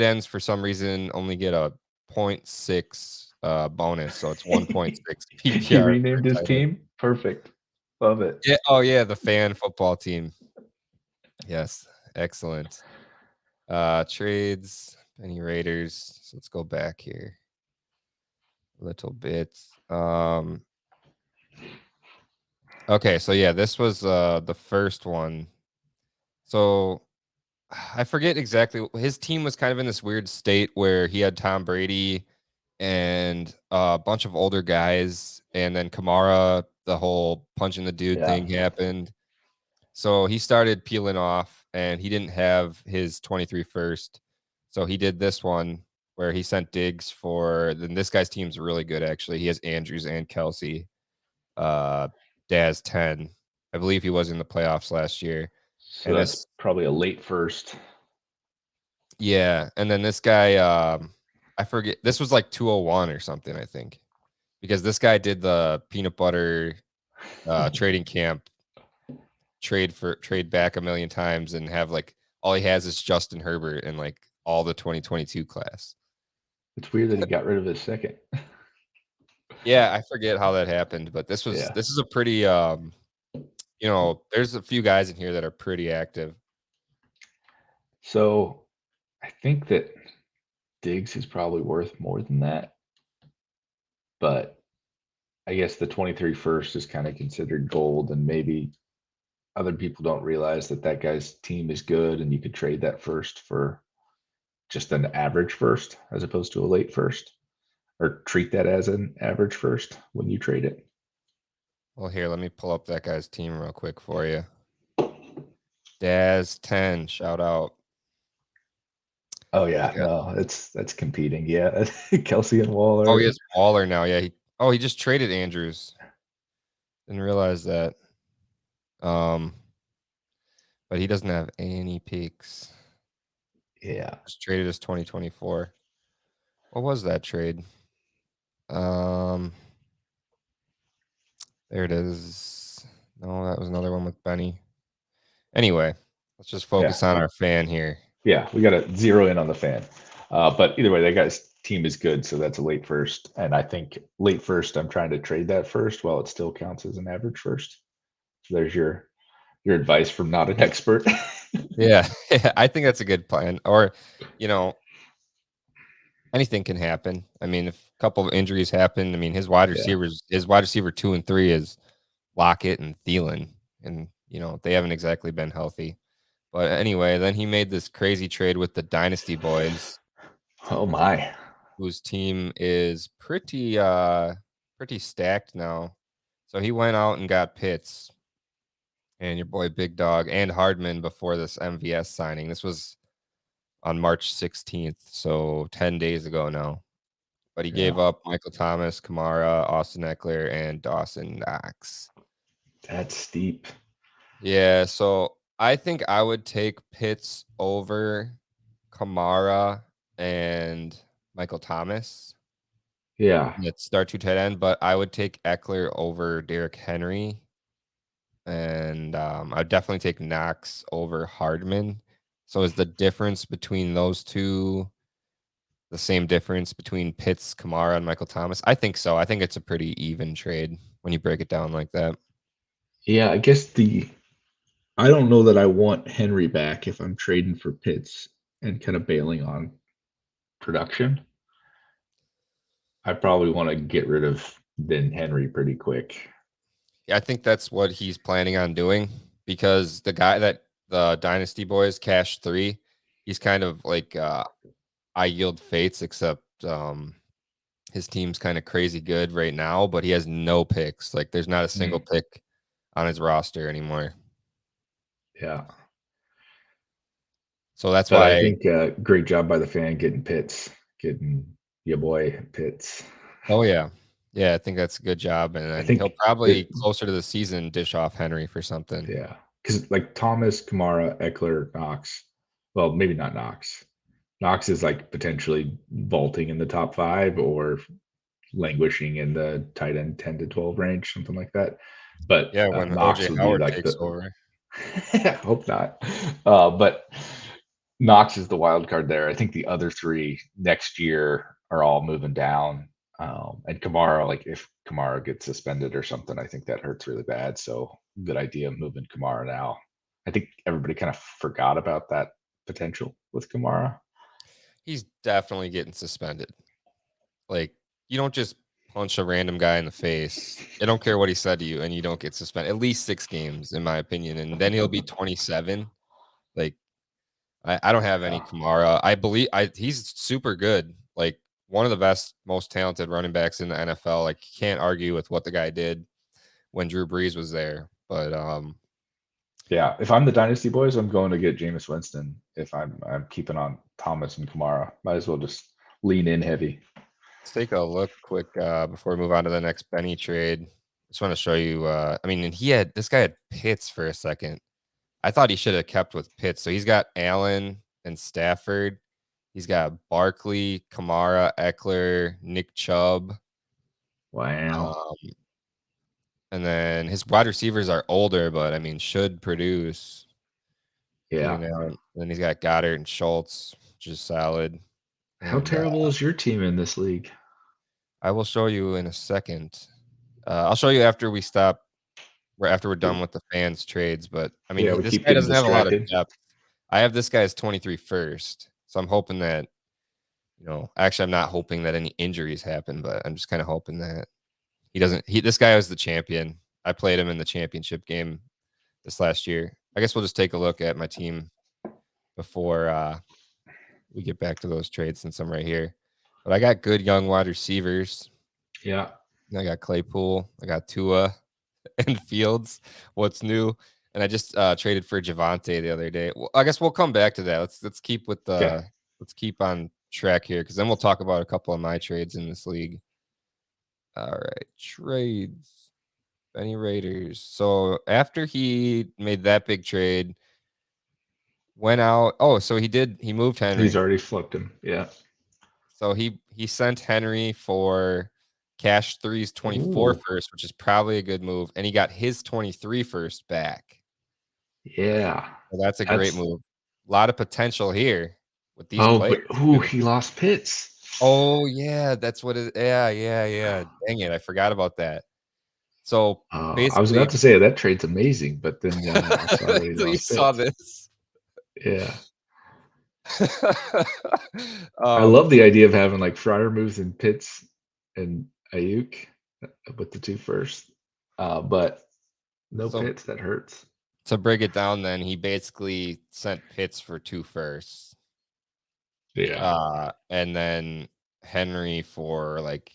ends for some reason only get a point 0.6 bonus, so it's 1.6 He PPR per renamed his tight end. team. Perfect. Love it. Yeah, oh yeah, the fan football team. Yes, excellent. Trades, Penny Raiders. So let's go back here a little bit. Okay, so yeah, this was the first one. So I forget exactly. His team was kind of in this weird state where he had Tom Brady and a bunch of older guys, and then Kamara, the whole punching the dude Yeah. thing happened. So he started peeling off, and he didn't have his 23 first. So he did this one where he sent Diggs for. Then this guy's team's really good, actually. He has Andrews and Kelsey. Uh, Daz 10. I believe he was in the playoffs last year. So And that's this, probably a late first. yeah. And then this guy, I forget, this was like 201 or something, I think, because this guy did the peanut butter trading camp trade back a million times and have like all he has is Justin Herbert and like all the 2022 class. It's weird that he got rid of his second. Yeah, I forget how that happened, but this was Yeah. this is a pretty there's a few guys in here that are pretty active. So I think that Diggs is probably worth more than that, but I guess the 23 first is kind of considered gold, and maybe other people don't realize that that guy's team is good, and you could trade that first for just an average first as opposed to a late first, or treat that as an average first when you trade it. Well, here, let me pull up that guy's team real quick for you. Daz 10, shout out. Oh He's yeah, got no, that's competing. Yeah, Kelsey and Oh, he Waller. has Waller now. Yeah, he just traded Andrews. Didn't realize that. Um, but he doesn't have any picks. Yeah, Just traded his 2024. What was that trade? Um, there it is. No, that was another one with Benny. Anyway, Let's just Yeah, focus on our fan here. yeah, we got to zero in on the fan. But either way, that guy's team is good, so that's a late first. And I think late first, I'm trying to trade that first while it still counts as an average first. So there's your advice from not an expert. Yeah, I think that's a good plan. Or, you know, anything can happen. I mean, if a couple of injuries happen, I mean, Yeah. his wide receiver 2 and 3 is Lockett and Thielen, and they haven't exactly been healthy. But anyway, then he made this crazy trade with the Dynasty boys, Oh my. whose team is pretty stacked now. So he went out and got Pitts and your boy Big Dog and Hardman before this MVS signing. This was on March 16th, so 10 days ago now. But he Yeah. gave up Michael Thomas, Kamara, Austin Eckler, and Dawson Knox. That's steep. Yeah, so I think I would take Pitts over Kamara and Michael Thomas. Yeah. Let's start two tight end, but I would take Eckler over Derrick Henry, and I'd definitely take Knox over Hardman. So is the difference between those two the same difference between Pitts, Kamara, and Michael Thomas? I think so. I think it's a pretty even trade when you break it down like that. Yeah, I guess I don't know that I want Henry back if I'm trading for Pitts and kind of bailing on production. I probably want to get rid of then Henry pretty quick. Yeah, I think that's what he's planning on doing because the guy that the Dynasty Boys Cash 3, he's kind of like I yield fates, except his team's kind of crazy good right now, but he has no picks. Like there's not a single Mm, pick on his roster anymore. yeah. So that's But I why. think great job by the fan getting Pitts, getting your boy Pitts. Oh yeah, yeah, I think that's a good job, and I then he'll think probably it, closer to the season dish off Henry for something. yeah, because like Thomas, Kamara, Eckler, Knox. Well, maybe not Knox. Knox is like potentially vaulting in the top five or languishing in the tight end 10 to 12 range, something like that. But Yeah, when Knox OJ would be Howard like takes the, over. I hope not. But Knox is the wild card there. I think the other three next year are all moving down. And Kamara, like if Kamara gets suspended or something, I think that hurts really bad. So good idea moving Kamara now. I think everybody kind of forgot about that potential with Kamara. He's definitely getting suspended. Like, you don't just punch a random guy in the face. I don't care what he said to you, and you don't get suspended. At least 6 games, in my opinion, and then he'll be 27. Like, I don't have any Yeah. Kamara. I believe he's super good. Like, one of the best, most talented running backs in the NFL. Like, you can't argue with what the guy did when Drew Brees was there. But Yeah. If I'm the Dynasty boys, I'm going to get Jameis Winston. If I'm keeping on Thomas and Kamara, might as well just lean in heavy. let's take a look quick before we move on to the next Benny trade. Just want to show you. I mean, and this guy had Pitts for a second. I thought he should have kept with Pitts. So he's got Allen and Stafford. He's got Barkley, Kamara, Eckler, Nick Chubb. Wow. Um, and then his wide receivers are older, but I mean, should produce. Yeah. Keenan Allen. Then he's got Goddard and Schultz, which is solid. How And terrible is your team in this league? I will show you in a second. I'll show you after we stop, after we're done with the fans trades. But I mean, Yeah, we this keep guy getting doesn't have a lot of distracted. depth. I have this guy as 23 first, so I'm hoping that actually, I'm not hoping that any injuries happen, but I'm just kind of hoping that he doesn't. This guy was the champion. I played him in the championship game this last year. I guess we'll just take a look at my team before we get back to those trades since I'm right here. But I got good young wide receivers. Yeah. I got Claypool. I got Tua and Fields. What's new? And I just traded for Javante the other day. Well, I guess we'll come back to that. Let's keep with Okay. the let's keep on track here because then we'll talk about a couple of my trades in this league. All right, trades. Benny Raiders. So after he made that big trade, went out. Oh, so he moved He's Henry. already flipped him. Yeah. So he sent Henry for Cash Three's 24 Ooh. first, which is probably a good move. And he got his 23 first back. Yeah. So that's a great That's move. A lot of potential here with these oh, players but ooh, too. he lost Pitts. Oh, yeah, that's what it yeah, yeah, yeah. Dang it, I forgot about that. So, I was about basically to say that trade's amazing, but then I saw that he so you lost saw Pitts. this. Yeah. I Um, love the idea of having like Fryer moves and Pitts and Ayuk with the two first. But no so Pitts, that hurts. to break it down then, he basically sent Pitts for 2 firsts, Yeah. and then Henry for, like,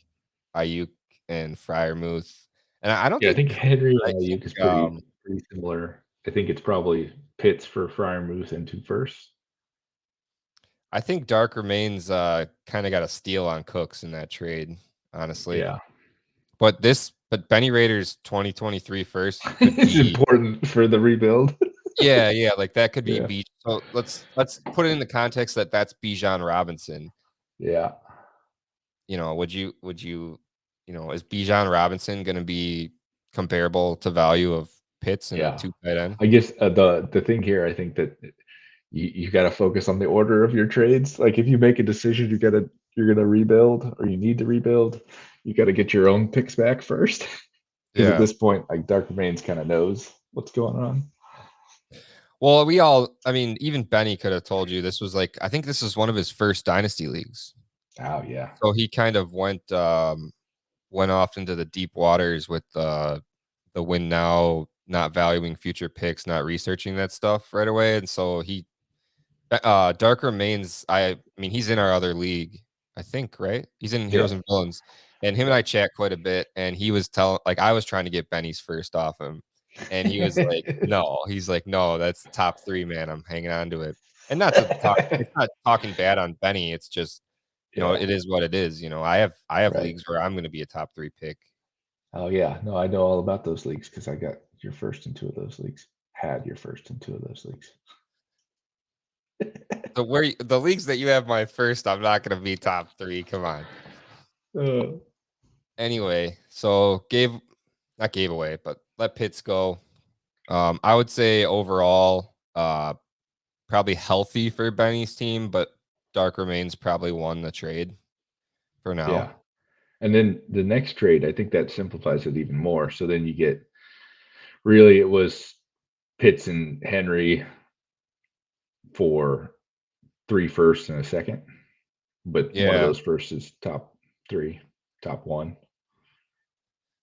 Ayuk and Freiermuth, and I don't Yeah, I think think Henry I and think, Ayuk is pretty similar. I think it's probably Pitts for Fryer moves and two firsts. I think Dark Remains, kinda got a steal on Cooks in that trade, honestly. Yeah. But Benny Rader's 2023 first could It's be important for the rebuild. yeah, yeah, like, that could be Yeah. B so let's put it in the context that that's Bijan Robinson. Yeah. You know, is Bijan Robinson gonna be comparable to value of Pitts in a Yeah. 2 tight end? I guess the thing here, I think that you got to focus on the order of your trades. Like if you make a decision, you're gonna rebuild or you need to rebuild, you got to get your own picks back first. Because at Yeah. this point, like Dark Remains kind of knows what's going on. Well, I mean, even Benny could have told you this was, like I think this is one of his first dynasty leagues. Oh yeah, So he kind of went off into the deep waters with, the win now, not valuing future picks, not researching that stuff right away, and so Dark Remains, I mean, he's in our other league, I think, right? He's in yeah, Heroes and Villains, and him and yeah. I chat quite a bit, and he was telling like, I was trying to get Benny's first off him, and he was like, "No." He's like, "No, that's top 3, man. I'm hanging on to it." And not to talk it's not talking bad on Benny, it's just, Yeah, it is what it is, I have right. leagues where I'm gonna be a top 3 pick. Oh yeah, no, I know all about those leagues because I got your first in two of those leagues. Had your first in two of those leagues. The leagues that you have my first, I'm not gonna be top 3, come on. Uh, Anyway, so not gave away, but let Pitts go. I would say overall, probably healthy for Benny's team, but Dark Remains probably won the trade for now. yeah, and then the next trade, I think that simplifies it even more. So then you get really it was Pitts and Henry for three firsts and a second, but one of Yeah, those firsts is top three, top one.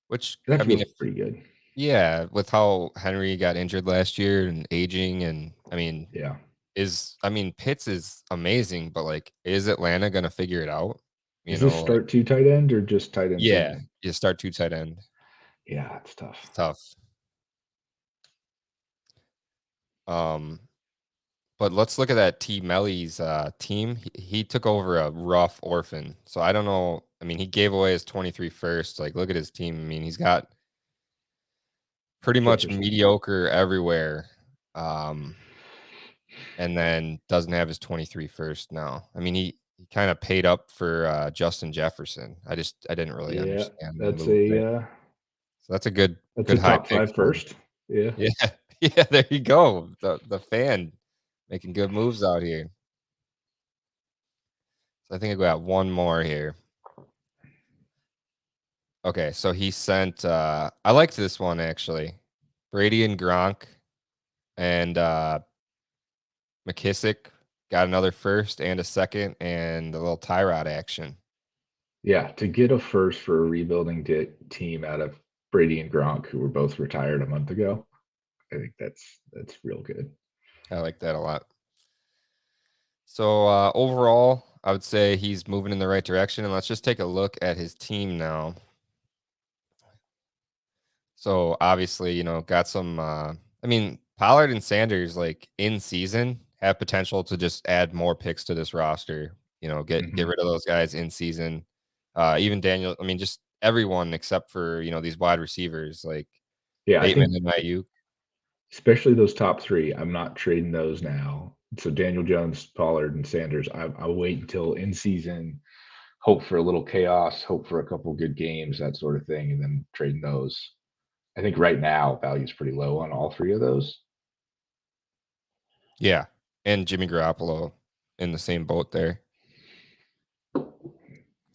which That I mean, feels if pretty good. yeah, with how Henry got injured last year and aging, and Yeah. Pitts is amazing, but like, is Atlanta gonna figure it out? Is this Like, start two tight end or just tight ends yeah, only? you start 2 tight end. Yeah, it's tough. It's tough. Um, But let's look at that T. Melly's team. He took over a rough orphan. So I don't know. I mean, he gave away his 23 first. Like, look at his team. I mean, he's got pretty much Jefferson. mediocre everywhere. Um, and then doesn't have his 23 first now. I mean, he kind of paid up for Justin Jefferson. I didn't really Yeah, understand the that's move there. So that's a good a high top pick five for him. first. Yeah. Yeah. Yeah, there you go. The fan making good moves out here. So I think I got one more here. Okay, so he sent I liked this one actually. Brady and Gronk and McKissick got another first and a second and a little Tyrod action. Yeah, to get a first for a rebuilding team out of Brady and Gronk, who were both retired a month ago, I think that's real good. I like that a lot. So overall, I would say he's moving in the right direction. And let's just take a look at his team now. So obviously, got some Pollard and Sanders like in season have potential to just add more picks to this roster. Get Hmm. rid of those guys in season. Even Daniel, just everyone except for, these wide receivers like Yeah, I Bateman think and Ayuk. especially those top three, I'm not trading those now. So Daniel Jones, Pollard, and Sanders, I'll wait until in season, hope for a little chaos, hope for a couple good games, that sort of thing, and then trading those. I think right now value's pretty low on all three of those. Yeah, and Jimmy Garoppolo in the same boat there,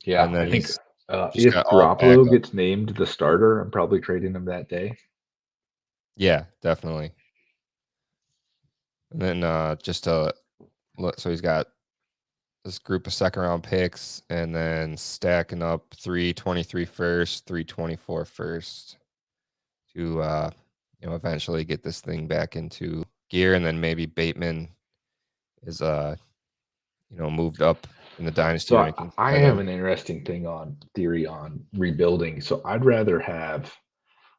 Yeah, and then I think he's just if got all Garoppolo backup. gets named the starter, I'm probably trading him that day. Yeah, definitely. And then, just to look, so he's got this group of second round picks and then stacking up 323 first, 324 first to, eventually get this thing back into gear, and then maybe Bateman is, moved up in the dynasty So rankings I by have then. an interesting theory on rebuilding. So I'd rather have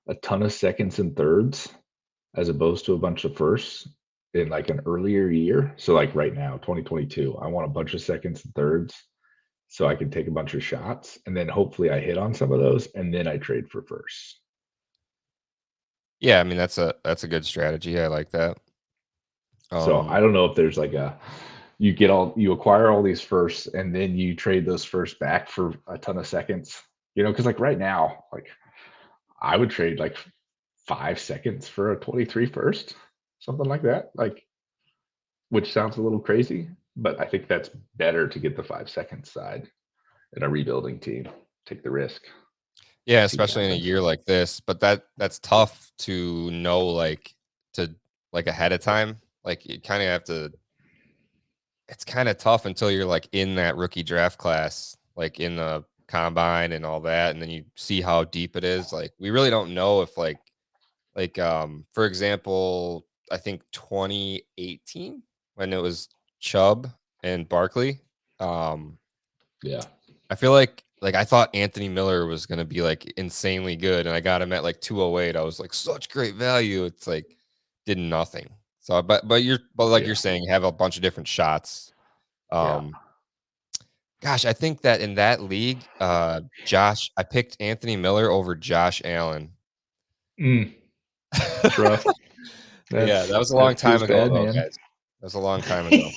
a ton of seconds and thirds as opposed to a bunch of firsts in like an earlier year. So like right now, 2022, I want a bunch of seconds and thirds so I can take a bunch of shots and then hopefully I hit on some of those and then I trade for firsts. Yeah, I mean, that's a good strategy. I like that. So Um, I don't know if there's like a you acquire all these firsts and then you trade those firsts back for a ton of seconds. Because like right now, like I would trade like 5 seconds for a 23 first, something like that. Like, which sounds a little crazy, but I think that's better to get the 5 seconds side in a rebuilding team. Take the risk, yeah, see what especially in a happens. year like this, but that's tough to know, like, to like, ahead of time. Like, you kinda have to it's kinda tough until you're, like, in that rookie draft class, like, in the combine and all that, and then you see how deep it is. Like, we really don't know if, for example, I think 2018 when it was Chubb and Barkley, um, Yeah. I feel like, I thought Anthony Miller was gonna be, like, insanely good, and I got him at, like, 208. I was like, "Such great value." It's like, did nothing. So, but like you're Yeah. saying, you have a bunch of different shots. Yeah. Um, gosh, I think that in that league, I picked Anthony Miller over Josh Allen. Mm, that's rough. Yeah, That's that was a long that time feels ago, bad, though, man. guys. That was a long time ago.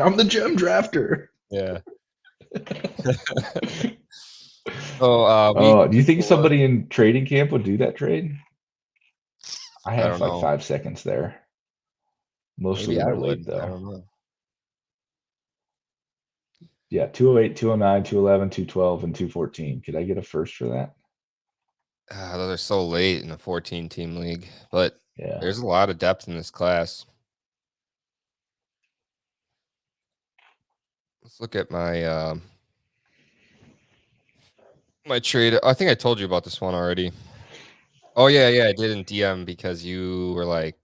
I'm the gem drafter. Yeah. So, week Do you think 4, somebody in trading camp would do that trade? I I have don't like know. 5 seconds there. Most of Maybe them I are would. late I though. don't know. Yeah, 208, 209, 211, 212, and 214. Could I get a first for that? Those are so late in a 14-team league, but Yeah. there's a lot of depth in this class. Let's look at my trade. I think I told you about this one already. Oh, yeah, yeah, I did in DM because you were like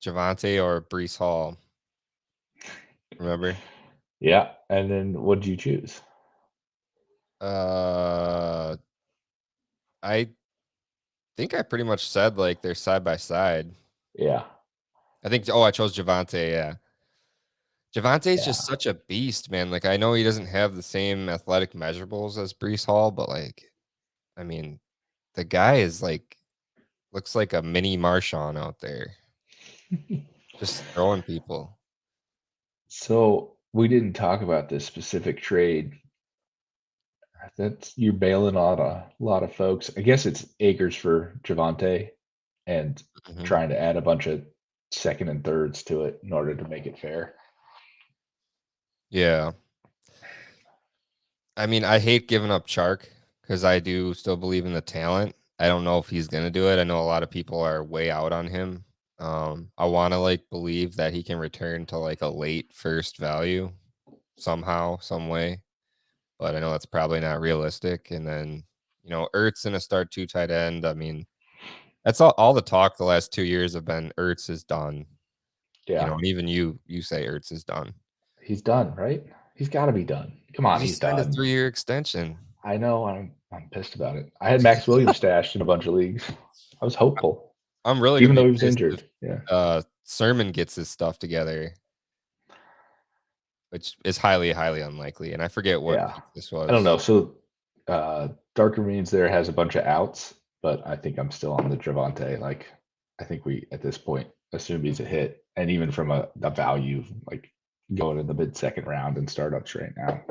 Javante or Brees Hall, remember? Yeah. And then what did you choose? Uh, I think I pretty much said, like, they're side by side. Yeah. I chose Javante, yeah. Javante's Yeah. just such a beast, man. Like, I know he doesn't have the same athletic measurables as Brees Hall, but, like, I mean, the guy is, like, looks like a mini Marshawn out there, just throwing people. So we didn't talk about this specific trade. That's you're bailing out a lot of folks. I guess it's acres for Javante and Mhm. trying to add a bunch of second and thirds to it in order to make it fair. Yeah. I mean, I hate giving up Chark because I do still believe in the talent. I don't know if he's gonna do it. I know a lot of people are way out on him. I wanna, like, believe that he can return to, like, a late first value somehow, some way, but I know that's probably not realistic, and then, Ertz in a start 2 tight end. I mean, that's all the talk the last 2 years have been Ertz is done, Yeah. and even you say Ertz is done. He's done, right? He's got to be done. Come He on, he's just signed a done. 3-year extension. I know. I'm pissed about it. I had Max Williams stashed in a bunch of leagues. I was hopeful, I'm really gonna even though be he was pissed if, injured. Yeah. Sermon gets his stuff together, which is highly, highly unlikely, and I forget what Yeah. pick this I don't know. was. So Darker Means there has a bunch of outs, but I think I'm still on the Javante. Like I think we at this point assume he's a hit. And even from a value, like going in the mid second round and startups right now.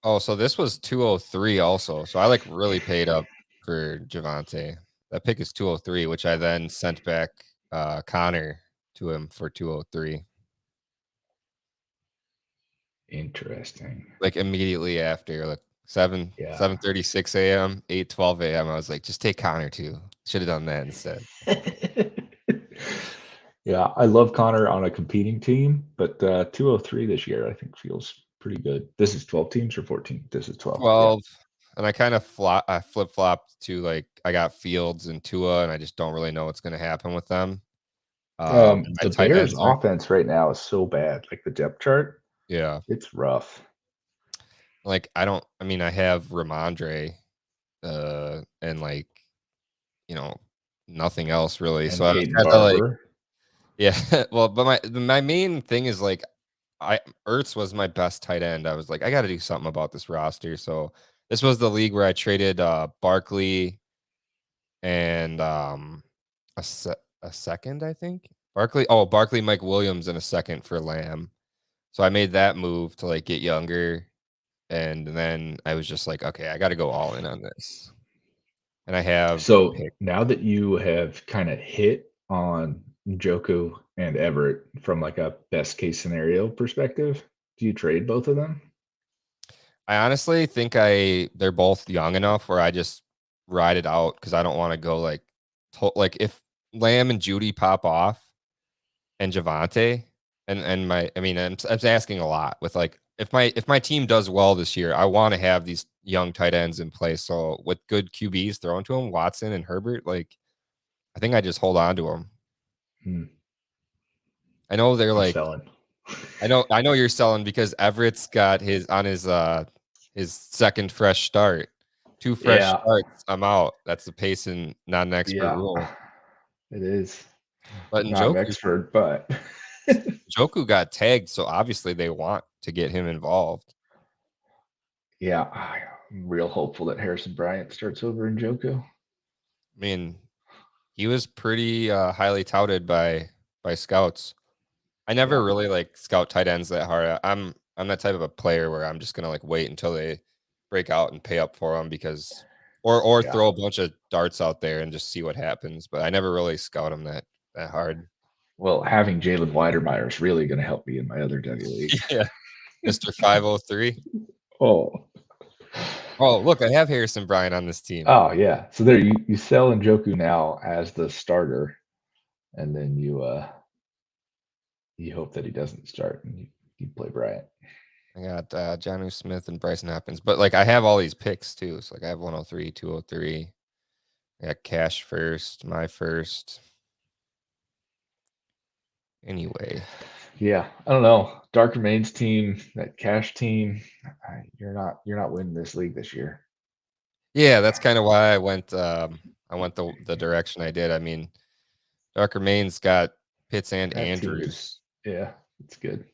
Oh, so this was 203 also, so I, like, really paid up for Javante. That pick is 203, which I then sent back, Connor to him for 203. Interesting. like immediately after, like 7 Yeah. 7:36 a.m., 8:12 a.m. I was like, just take Connor too. Should have done that instead. Yeah, I love Connor on a competing team, but 203 this year I think feels pretty good. This is 12 teams or 14? This is 12. Yeah. 12. And I kind of I flip flopped to like I got Fields and Tua, and I just don't really know what's going to happen with them. And my The tight Bears ends are offense right now is so bad. Like the depth chart, yeah. it's rough. Like I don't. I mean, I have Ramondre, and like nothing else really. So And I was Peyton kind of like Barber. yeah. Well, but my main thing is like I Ertz was my best tight end. I was like, I got to do something about this roster. So this was the league where I traded Barkley and a a second, I think. Barkley, Mike Williams, and a second for Lamb. So I made that move to like get younger, and then I was just like, okay, I got to go all in on this. And I have So picked. now that you have kind of hit on Njoku and Everett from like a best case scenario perspective, do you trade both of them? I honestly think they're both young enough where I just ride it out because I don't want to go like like if Lamb and Judy pop off and Javante and my I mean I'm asking a lot with like if my team does well this year, I want to have these young tight ends in place. So with good QBs thrown to them, Watson and Herbert, like I think I just hold on to them. Hmm, I know they're I'm like selling. I know you're selling because Everett's got his second fresh start. 2 fresh Yeah, starts, I'm out. That's the Payson not an expert yeah, rule. it is. But Not an expert, but Njoku got tagged, so obviously they want to get him involved. yeah, I'm real hopeful that Harrison Bryant starts over in Joko. I mean, he was pretty highly touted by scouts. I never Yeah, really like scout tight ends that hard. I'm that type of a player where I'm just gonna like wait until they break out and pay up for them because or yeah. throw a bunch of darts out there and just see what happens. But I never really scout them that hard. Well, having Jalen Weidermeyer is really going to help me in my other W league. Yeah, Mr. 503. Oh, Oh, look, I have Harrison Bryant on this team. oh yeah. So there, you sell Njoku now as the starter, and then you hope that he doesn't start, and you play Bryant. I got Jonnu Smith and Bryson Hopkins, but like I have all these picks too. So like I have 103, 203. I got cash first, my first. Anyway, Yeah, I don't know. Dark Remains team, that cash team, you're not winning this league this year. yeah, that's kind of why I went the direction I did. I mean, Darker Maine's got Pitts and That team is Andrews, yeah, it's good.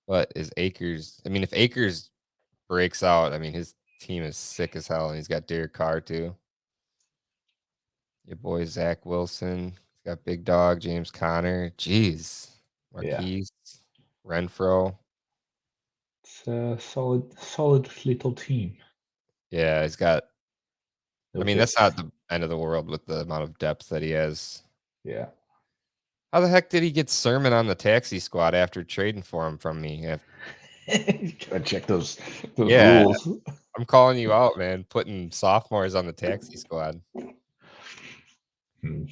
but is Akers? I mean, if Akers breaks out, I mean his team is sick as hell, and he's got Derek Carr too. Your boy Zach Wilson. He's got Big Dog James Conner. Jeez, Yeah, Marquise Renfro. it's a solid little team. Yeah, he's got. I No mean, that's fits. not the end of the world with the amount of depth that he has. Yeah. How the heck did he get Sermon on the taxi squad after trading for him from me? You gotta check those Yeah, rules. I'm calling you out, man. Putting sophomores on the taxi squad. Hmm.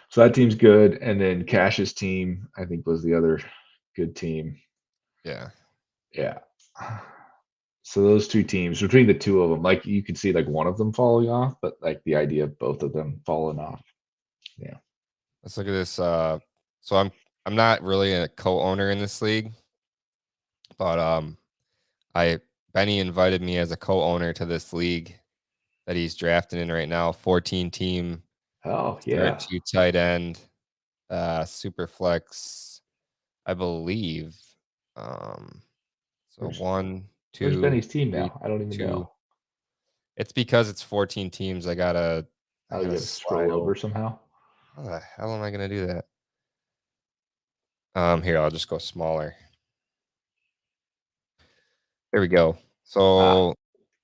So that team's good, and then Cash's team, I think, was the other good team. Yeah, Yeah. So those two teams, between the two of them, like you could see like one of them falling off, but like the idea of both of them falling off. Yeah. let's look at this. So I'm not really a co-owner in this league, but I Benny invited me as a co-owner to this league that he's drafting in right now. 14 team, Oh start yeah. two tight end, super flex, I believe. Um, so Where's one, where's two, Benny's team three, now? I don't even two. know. It's because it's 14 teams. I gotta I Oh, you gotta got to scroll slide over. over somehow. How the hell am I gonna do that? Here, I'll just go smaller. There we go. Ah, So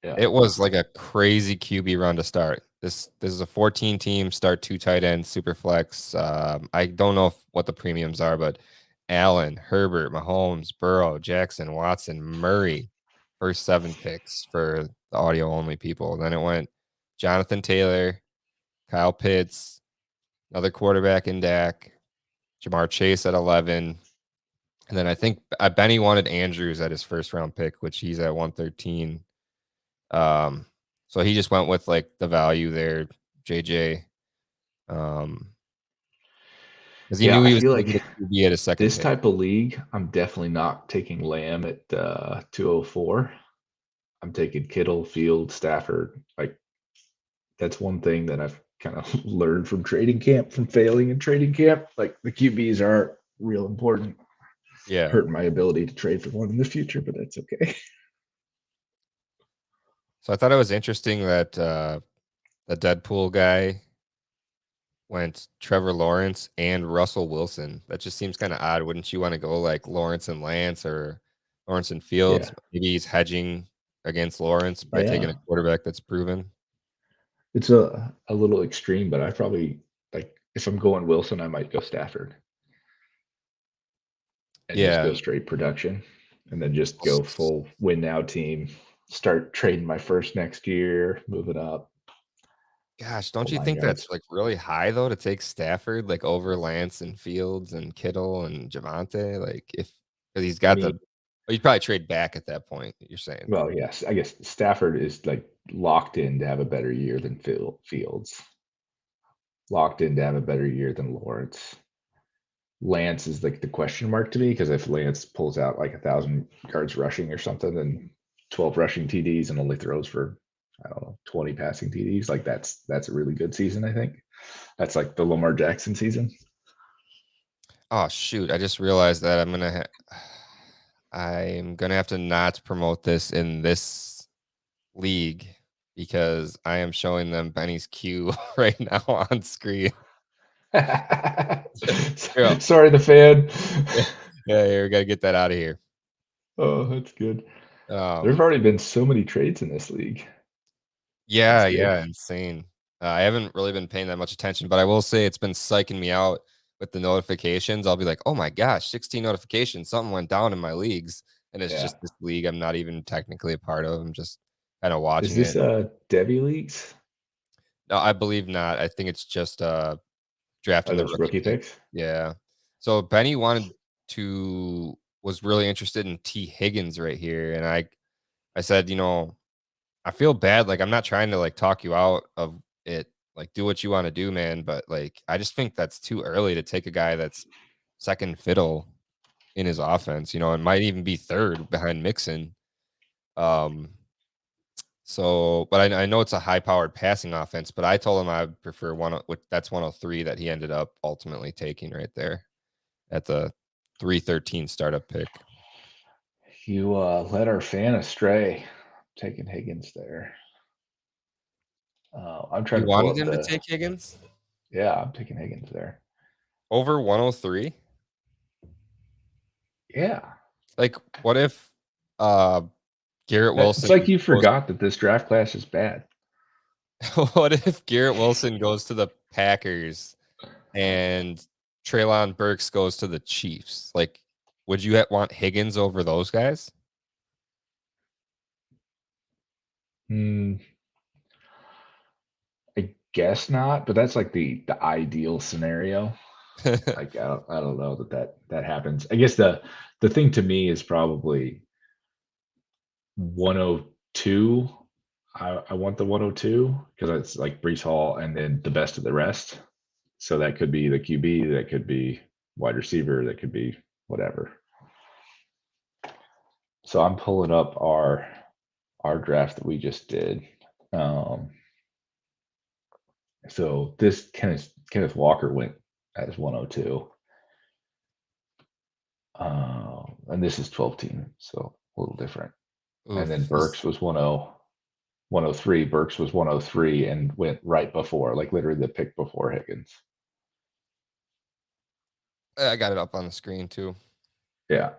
yeah. it was like a crazy QB run to start. This is a 14 team start two tight ends super flex. I don't know what the premiums are, but Allen, Herbert, Mahomes, Burrow, Jackson, Watson, Murray. First 7 picks for the audio only people. Then it went Jonathan Taylor, Kyle Pitts, another quarterback in Dak, Jamar Chase at 11. And then I think Benny wanted Andrews at his first round pick, which he's at 113. So he just went with like the value there, JJ. Um, because he Yeah, knew I he was feel going to like get a QB at his second this pick. type of league, I'm definitely not taking Lamb at 204. I'm taking Kittle, Field, Stafford. Like that's one thing that I've kind of learned from trading camp, from failing in trading camp. Like the QBs are real important, Yeah. hurting my ability to trade for one in the future, but that's okay. So I thought it was interesting that the Deadpool guy went Trevor Lawrence and Russell Wilson. That just seems kind of odd. Wouldn't you want to go like Lawrence and Lance or Lawrence and Yeah, Fields? Maybe he's hedging against Lawrence by taking yeah. a quarterback that's proven. It's a little extreme, but I probably like if I'm going Wilson, I might go Stafford and just Yeah. go straight production, and then just Well, go full win now team. Start trading my first next year, move it up. Gosh, don't Whole you nine think that's yards. like really high though to take Stafford like over Lance and Fields and Kittle and Javante? Like if because he's I got the mean, well, you'd probably trade back at that point, you're saying. well, yes, I guess Stafford is like locked in to have a better year than Fields, locked in to have a better year than Lawrence. Lance is like the question mark to me because if Lance pulls out like 1,000 yards rushing or something, then 12 rushing TDs and only throws for I don't know 20 passing TDs, like that's a really good season. I think that's like the Lamar Jackson season. Oh shoot, I just realized that I'm gonna have to not promote this in this league because I am showing them Benny's Q right now on screen. Yeah, Sorry, the fan. yeah, yeah, we gotta get that out of here. Oh, that's good. There have Um, already been so many trades in this league. That's yeah, good. yeah, insane. I haven't really been paying that much attention, but I will say it's been psyching me out with the notifications. I'll be like, "Oh my gosh, 16 notifications! Something went down in my leagues," and it's Yeah. just this league I'm not even technically a part of. I'm just kind of Is watching this it. Debbie leagues? No, I believe not. I think it's just Are drafting the those rookie rookie pick. picks? Yeah. So Benny wanted to was really interested in T. Higgins right here, and I said, I feel bad. Like I'm not trying to like talk you out of it. Like do what you want to do, man. But like I just think that's too early to take a guy that's second fiddle in his offense. It might even be third behind Mixon. Um, but I know it's a high-powered passing offense, but I told him I would prefer that's 103 that he ended up ultimately taking right there at the 313 startup pick. You led our fan astray, taking Higgins there. I'm trying You to pull wanted up him to the. take Higgins Yeah, I'm taking Higgins there. over 103? Yeah. Like, what if uh Garrett It's Wilson like you goes forgot that this draft class is bad. what if Garrett Wilson goes to the Packers and Treylon Burks goes to the Chiefs? Like, would you want Higgins over those guys? Hmm, I guess not, but that's like the ideal scenario. Like I don't know that happens. I guess the thing to me is probably 102. I want the 102 because it's like Brees Hall and then the best of the rest. So that could be the QB, that could be wide receiver, that could be whatever. So I'm pulling up our draft that we just did. Um, so this Kenneth Walker went as 102. And this is 12 team, so a little different. And then Oof. Burks was 103. Burks was 103 and went right before, like literally the pick before Higgins. I got it up on the screen too. Yeah.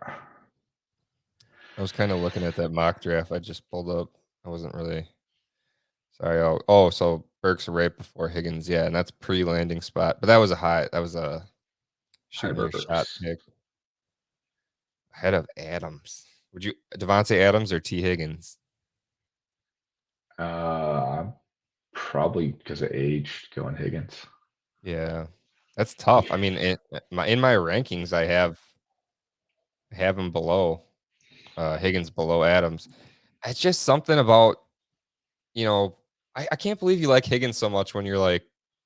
I was kind of looking at that mock draft I just pulled up. I wasn't really sorry. So Burks right before Higgins. Yeah, and that's pre-landing spot. But that was a High shooting your shot Burks. pick. ahead of Adams. Would you Devontae Adams or T. Higgins? Probably because of age, going Higgins. Yeah, that's tough. I mean, in my rankings, I have him below Higgins, below Adams. It's just something about you know. I can't believe you like Higgins so much when you're like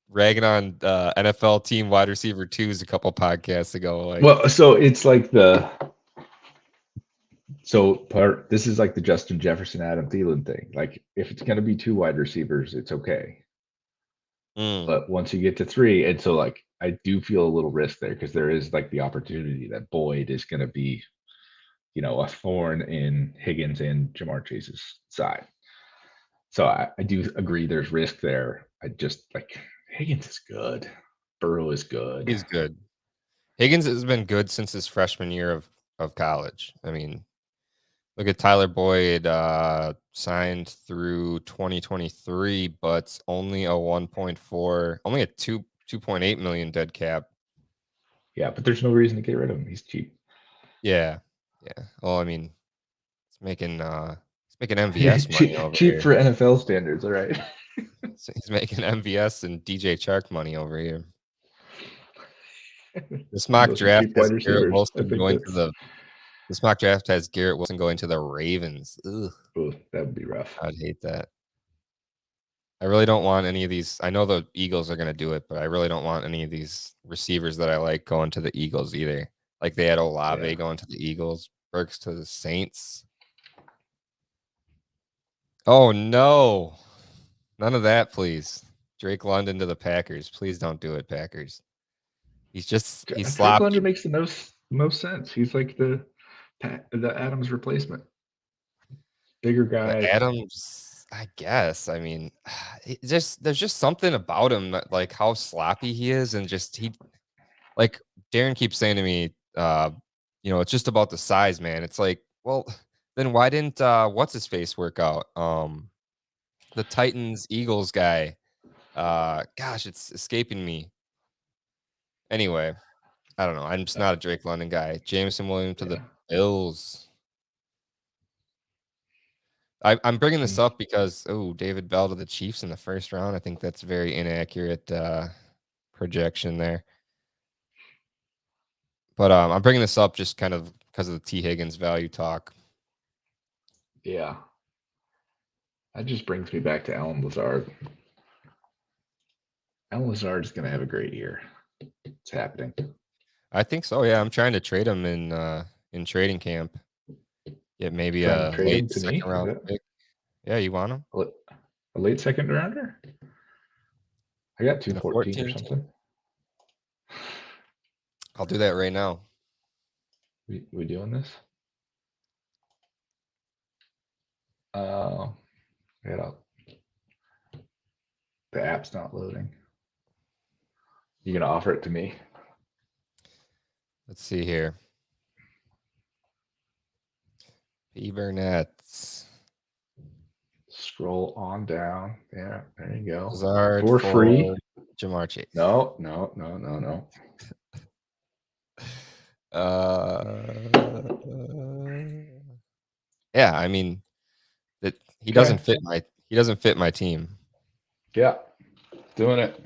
ragging on NFL team wide receiver twos a couple podcasts ago. Like, Well, so it's like this is like the Justin Jefferson, Adam Thielen thing. Like if it's going to be two wide receivers, it's okay. mm, But once you get to three, and so like I do feel a little risk there because there is like the opportunity that Boyd is going to be, a thorn in Higgins and Jamar Chase's side. So I do agree there's risk there. I just like Higgins is good. Burrow is good. he's good. Higgins has been good since his freshman year of college. I mean, look at Tyler Boyd, signed through 2023, but only a 1.4, only a 2.8 million dead cap. Yeah, but there's no reason to get rid of him. He's cheap. Yeah. Yeah. Well, I mean, he's making MVS money over Cheap here. for NFL standards, all right. So he's making MVS and DJ Chark money over here. This mock Those are draft cheap has wide Garrett receivers. I Wilson think going to that's the this mock draft has Garrett Wilson going to the Ravens. Ugh, that would be rough. I'd hate that. I really don't want any of these. I know the Eagles are going to do it, but I really don't want any of these receivers that I like going to the Eagles either. Like they had Yeah. Olave going to the Eagles, Burks to the Saints. Oh no. None of that, please. Drake London to the Packers. Please don't do it, Packers. He's Drake sloppy. London makes the most sense. He's like the Adams replacement. Bigger The guy. Adams, I guess. I mean, there's just something about him that like how sloppy he is, and just he like Darren keeps saying to me, it's just about the size, man. It's like, well, then why didn't what's his face work out? The Titans Eagles guy. Gosh, it's escaping me. Anyway, I don't know. I'm just Uh, not a Drake London guy. Jameson Williams to the yeah. Bills. I'm bringing this up because David Bell to the Chiefs in the first round. I think that's very inaccurate projection there. But I'm bringing this up just kind of because of the T Higgins value talk. Yeah. That just brings me back to Alan Lazard. Alan Lazard is going to have a great year. It's happening. I think so. Yeah, I'm trying to trade him in trading camp. Get maybe Trying to a trade him late to me? second Is round that pick. Yeah, you want him a late second rounder? I got in the 214 or 14th? something. I'll do that right now. We doing this? Yeah, the app's not loading. You gonna offer it to me? Let's see here. P Burnett's Scroll on down. Yeah, there you go. Lazard For free. for Jamar Chase. No. Uh, yeah, I mean that Okay. he doesn't fit my team. Yeah, doing it.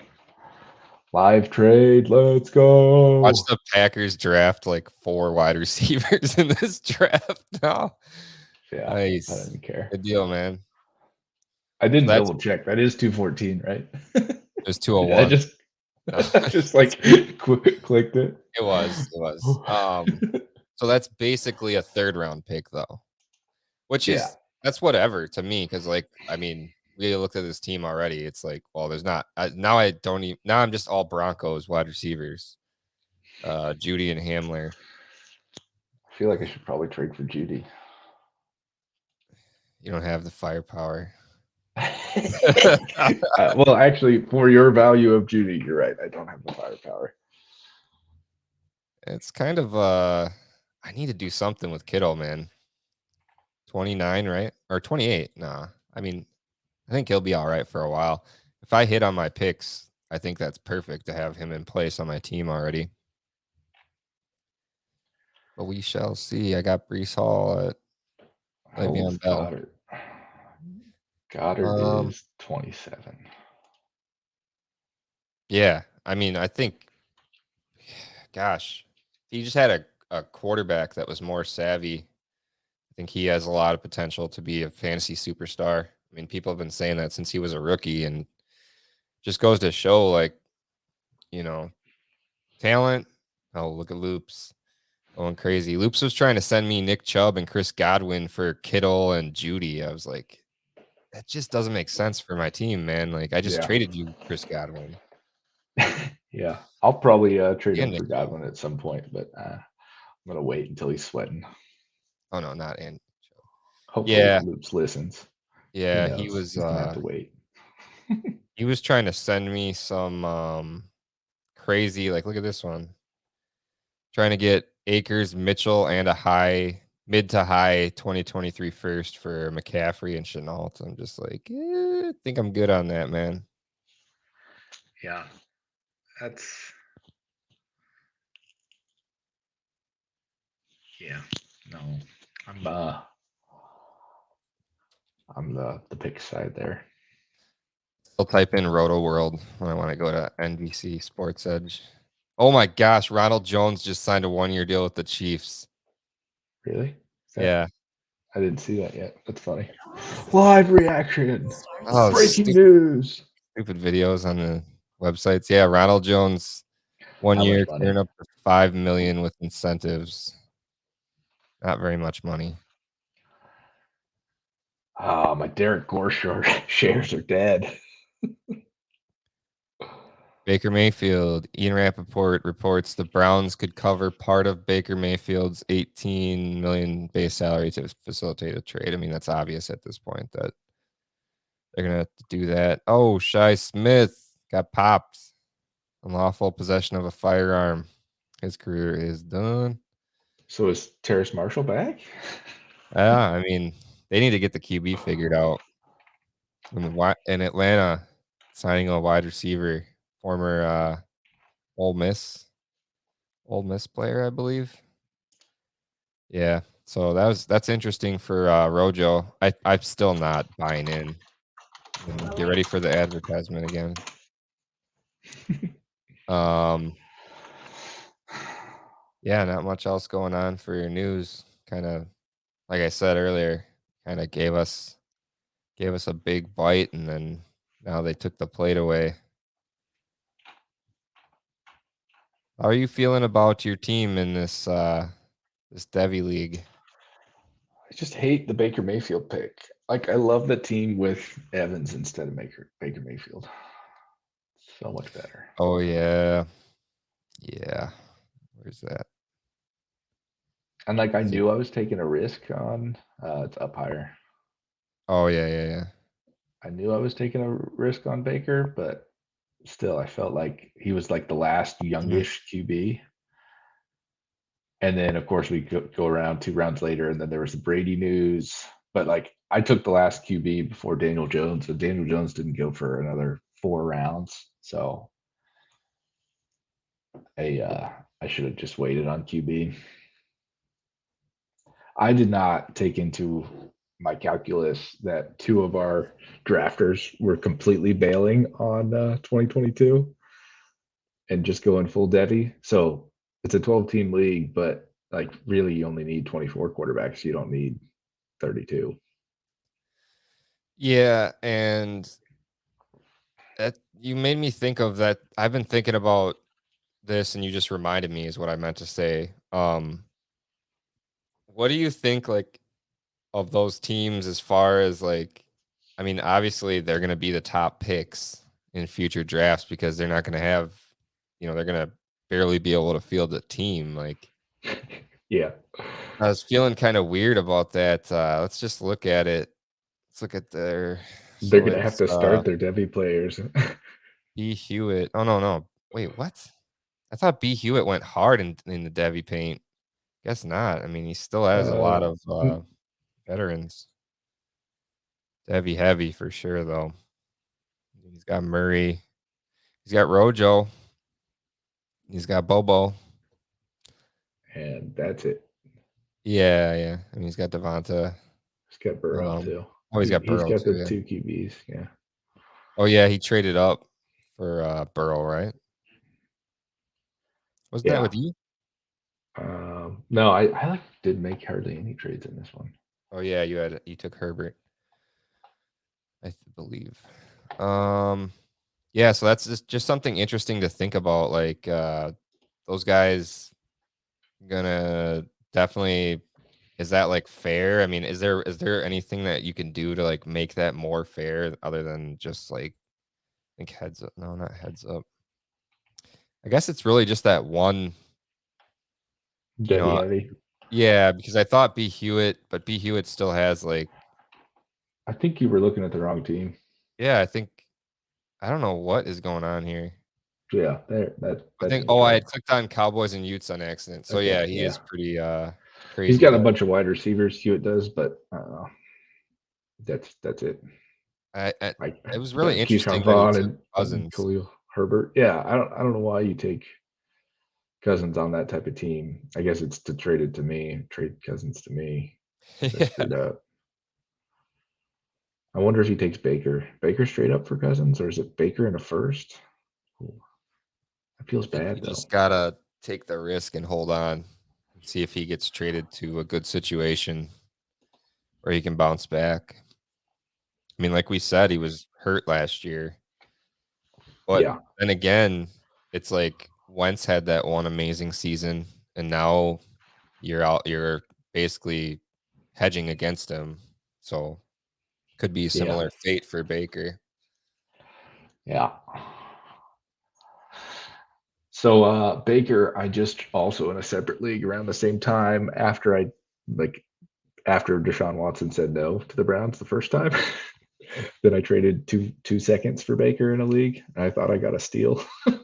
Live trade. Let's Watch go. the Packers draft like 4 wide receivers in this draft now. Yeah, I Nice. didn't care. Good deal, man. I So didn't that's double check. That is 214, right? There's I 201. just No, just like clicked it. it was. So that's basically a 3rd round pick though, which Yeah. is that's whatever to me because like I mean we looked at this team already. It's like well, there's not now. I don't even now. I'm just all Broncos wide receivers, Judy and Hamler. I feel like I should probably trade for Judy. You don't have the firepower. Well, actually, for your value of Judy, you're right. I don't have the firepower. It's kind of I need to do something with Kittle, man. 29, right? Or 28. Nah. I mean, I think he'll be all right for a while. If I hit on my picks, I think that's perfect to have him in place on my team already. but we shall see. I got Brees Hall at How old is Le'Veon Bell. Goddard? Goddard Um, is 27. yeah, I mean, I think, gosh, he just had a quarterback that was more savvy. I think he has a lot of potential to be a fantasy superstar. I mean, people have been saying that since he was a rookie, and just goes to show, like, you know, talent. Oh, look at Loops going crazy. Loops was trying to send me Nick Chubb and Chris Godwin for Kittle and Judy. I was like, that just doesn't make sense for my team, man. Like, I just Yeah. traded you Chris Godwin Yeah. I'll probably trade and him for Nick Chubb. Godwin at some point, but I'm gonna wait until he's sweating. Oh no, not and Chubb. Hopefully Yeah, Loops listens. He yeah, knows he's gonna have to wait. he was trying to send me some crazy, like, look at this one. Trying to get Akers, Mitchell, and a mid to high 2023 first for McCaffrey and Chenault. I'm just like, I think I'm good on that, man. Yeah. That's yeah. No. I'm uh I'm the pick side there. I'll type in Roto World when I want to go to NBC Sports Edge. Oh my gosh, Ronald Jones just signed a 1-year deal with the Chiefs. Really? Is that Yeah. I didn't see that yet. That's funny. Live reaction. Oh, Breaking news. stupid videos on the websites. Yeah, Ronald Jones, one How much year, clearing money? up to 5 million with incentives. Not very much money. Ah, my Derek Gore shares are dead. Baker Mayfield, Ian Rappaport reports the Browns could cover part of Baker Mayfield's 18 million base salary to facilitate a trade. I mean, that's obvious at this point that they're gonna have to do that. Oh, Shy Smith got popped. Unlawful possession of a firearm. His career is done. So is Terrace Marshall back? Yeah, I mean, they need to get the QB figured out. In Atlanta, signing a wide receiver, former Ole Miss, Ole Miss player, I believe. Yeah, so that's interesting for Rojo. I'm still not buying in. I mean, get ready for the advertisement again. Um, yeah, not much else going on for your news. Kind of like I said earlier, kind of gave us a big bite, and then now they took the plate away. How are you feeling about your team in this Devi league? I just hate the Baker Mayfield pick. Like I love the team with Evans instead of Baker Mayfield. So much better. Oh yeah, yeah. Where's that? And like I Is it? knew I was taking a risk on it's up higher. Oh yeah, yeah, yeah. I knew I was taking a risk on Baker, but still I felt like he was like the last Mhm. youngish QB. And then, of course, we go around 2 rounds later, and then there was the Brady news. But like, I took the last QB before Daniel Jones, and Daniel Jones didn't go for another 4 rounds. So I should have just waited on QB. I did not take into my calculus that two of our drafters were completely bailing on 2022 and just going full Devi. So it's a 12-team league, but like really you only need 24 quarterbacks. You don't need 32. Yeah, and that you made me think of that. I've been thinking about this, and you just reminded me is what I meant to say. What do you think, like, of those teams as far as, like, I mean, obviously they're going to be the top picks in future drafts because they're not going to have, they're going to barely be able to field a team. Like, Yeah. I was feeling kind of weird about that. Let's just look at it. Let's look at their, They're so going to have it's to start their Devi players. B Hewitt. Oh no, no. Wait, what? I thought B Hewitt went hard in the Devi paint. Guess not. I mean, he still has a lot uh, of veterans. Devi heavy for sure, though. He's got Murray. He's got Rojo. He's got Bobo. and that's it. Yeah. I mean, he's got Devonta. He's got Burrow Um, too. oh, he's got He's Burrow got too. the Yeah. two QBs. Yeah. Oh yeah, he traded up for Burrow, right? Wasn't that Yeah. with you? No, I like didn't make hardly any trades in this one. Oh yeah, you took Herbert, believe. Um, yeah, so that's just something interesting to think about. Like those guys gonna definitely. Is that like fair? I mean, is there anything that you can do to like make that more fair other than just like think heads up? No, not heads up. I guess it's really just that one. You Debbie know, heavy. yeah, because I thought B Hewitt, but B Hewitt still has like, I think you were looking at the wrong team. yeah, I think I don't know what is going on here. Yeah, there I that think didn't I go. had clicked on Cowboys and Utes on accident. So Okay, yeah, he yeah. is pretty He's crazy got a there. bunch of wide receivers. Hewitt does, but that's it. I Like it was really got interesting Keyshawn that he Vaughn took and Cousins. Khalil Herbert. Yeah, I don't know why you take Cousins on that type of team. I guess it's to trade it to me, trade Cousins to me. That's Yeah, screwed up. I wonder if he takes Baker. Baker straight up for Cousins, or is it Baker in a first? Ooh, that I feels think bad you though. just gotta take the risk and hold on and see if he gets traded to a good situation where he can bounce back. I mean, like we said, he was hurt last year. But Yeah, then again, it's like Wentz had that one amazing season, and now you're basically hedging against him. So could be a yeah, similar fate for Baker. yeah. So Baker, I just also in a separate league around the same time like after Deshaun Watson said no to the Browns the first time. Then I traded two seconds for Baker in a league. And I thought I got a steal. What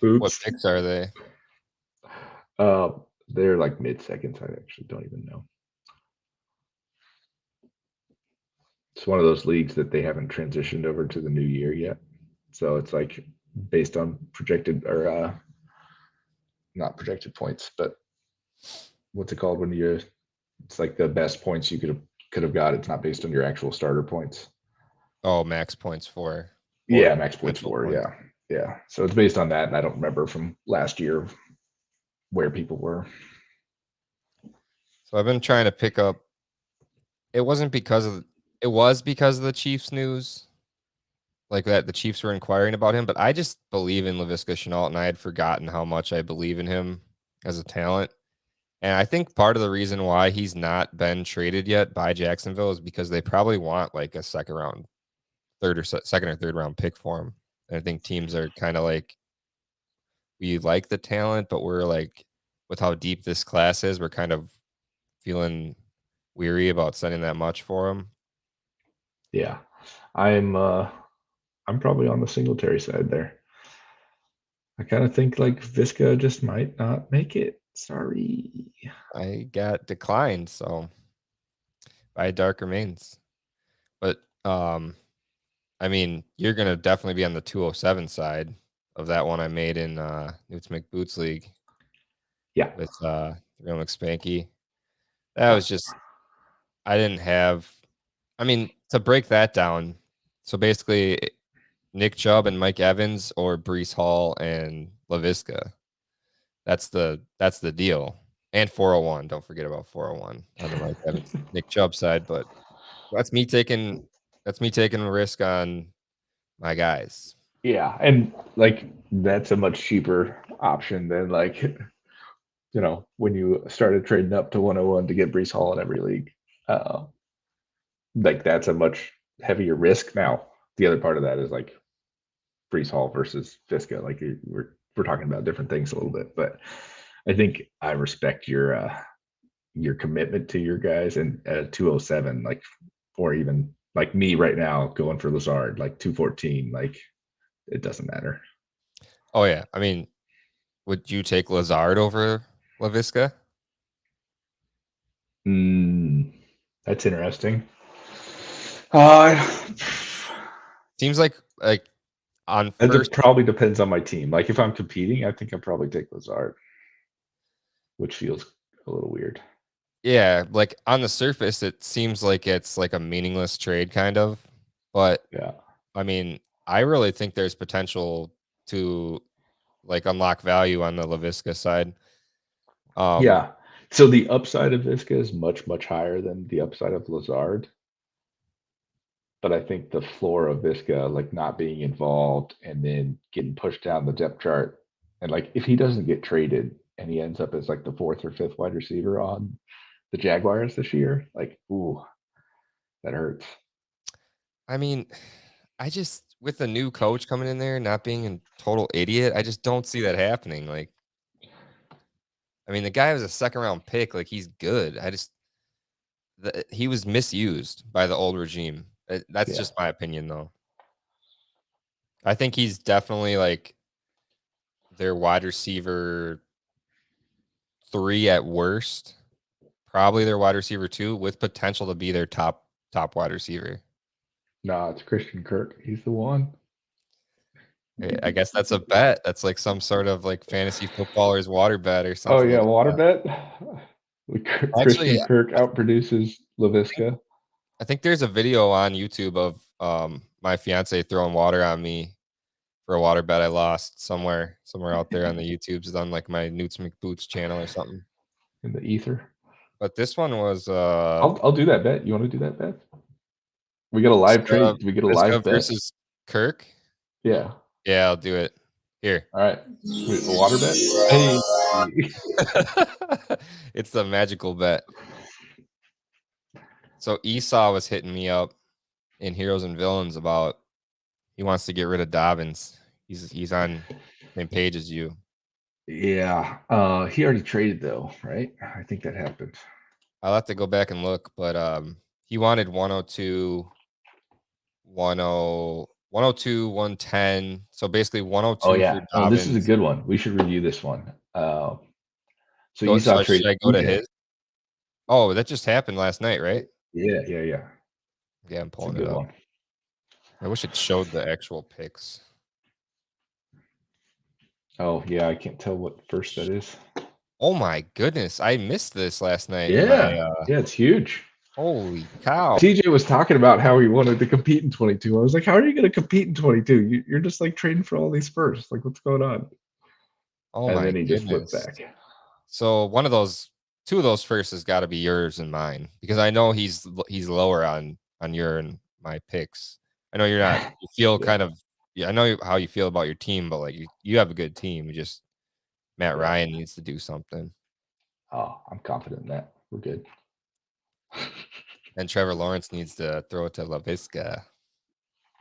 Oops. picks are they? Uh, they're like mid seconds. I actually don't even know. It's one of those leagues that they haven't transitioned over to the new year yet. So it's like based on projected or not projected points, but what's it called when you it's like the best points you could have got. It's not based on your actual starter points. Oh, max points for Yeah, or max points individual for, points. yeah. Yeah. So it's based on that, and I don't remember from last year where people were. So I've been trying to pick up. It wasn't because of it was because of the Chiefs news, like that the Chiefs were inquiring about him, but I just believe in Laviska Shenault, and I had forgotten how much I believe in him as a talent. And I think part of the reason why he's not been traded yet by Jacksonville is because they probably want like a second or third round pick for him. And I think teams are kind of like, we like the talent, but we're like, with how deep this class is, we're kind of feeling weary about sending that much for him. Yeah. I'm probably on the Singletary side there. I kind of think like Visca just might not make it. Sorry. I got declined, so by Dark Remains. But I mean, you're gonna definitely be on the 207 side of that one I made in Newts McBoots League Yeah. with Real McSpanky. That Yeah. was just I didn't have I mean, to break that down, so basically Nick Chubb and Mike Evans or Brees Hall and LaVisca. That's the deal. And 401. Don't forget about 401 on the Mike Evans Nick Chubb side, but that's me taking a risk on my guys. Yeah. And like that's a much cheaper option than like, when you started trading up to 101 to get Brees Hall in every league. Uh, like that's a much heavier risk. Now, the other part of that is like Brees Hall versus Visca. Like we're talking about different things a little bit, but I think I respect your commitment to your guys and 207, like, or even like me right now going for Lazard, like 214, like it doesn't matter. Oh yeah. I mean, would you take Lazard over LaVisca? Mm, that's interesting. Uh, Seems like on it first probably depends on my team. Like if I'm competing, I think I'd probably take Lazard, which feels a little weird. Yeah, like on the surface, it seems like it's like a meaningless trade, kind of. But Yeah. I mean, I really think there's potential to like unlock value on the Lavisca side. Um, Yeah. So the upside of Visca is much, much higher than the upside of Lazard. But I think the floor of Visca, like not being involved and then getting pushed down the depth chart, and like if he doesn't get traded and he ends up as like the fourth or fifth wide receiver on the Jaguars this year, like, ooh, that hurts. I mean, I just with the new coach coming in there, not being a total idiot, I just don't see that happening. Like, I mean, the guy was a second round pick. Like, he's good. He was misused by the old regime. That's Yeah. just my opinion, though. I think he's definitely like their wide receiver 3 at worst. Probably their wide receiver 2 with potential to be their top wide receiver. No, it's Christian Kirk. He's the one. I guess that's a bet. That's like some sort of like fantasy footballer's water bet or Oh something yeah, like water that. bet. Actually, Christian Kirk outproduces think Lavisca. I think there's a video on YouTube of my fiance throwing water on me for a water bet I lost somewhere out there on the YouTube's on like my Newts McBoots channel or something. In the ether. But this one was I'll do that bet. You want to do that bet? We get a live Visca trade. Do we get a Visca live bet? versus Kirk. Yeah. Yeah, I'll do it. Here. All right. Wait, a water bet? Hey. It's the magical bet. So Esau was hitting me up in Heroes and Villains about he wants to get rid of Dobbins. He's on the same page as you. Yeah. He already traded though, right? I think that happened. I'll have to go back and look, but he wanted 102, 10, 102, 110. So basically Oh 102 for yeah. Oh, this is a Dobbins. good one. We should review this one. So Go Esau so should traded I go to TJ. his? Oh, that just happened last night, right? Yeah, yeah, yeah. Yeah, I'm It's a pulling it good up. one. I wish it showed the actual picks. Oh yeah, I can't tell what first that is. Oh my goodness, I missed this last night in my Yeah, yeah, it's huge. holy cow. TJ was talking about how he wanted to compete in 22. I was like, how are you going to compete in 22? You're just like trading for all these firsts. Like, what's going on? Oh And my then he just flipped goodness. back. So two of those first has got to be yours and mine because I know he's lower on your and my picks. I know you're not. You feel Yeah, kind of. Yeah, I know how you feel about your team, but like you have a good team. You just Matt yeah. Ryan needs to do something, Oh, I'm confident in that. We're good. and Trevor Lawrence needs to throw it to Lavisca.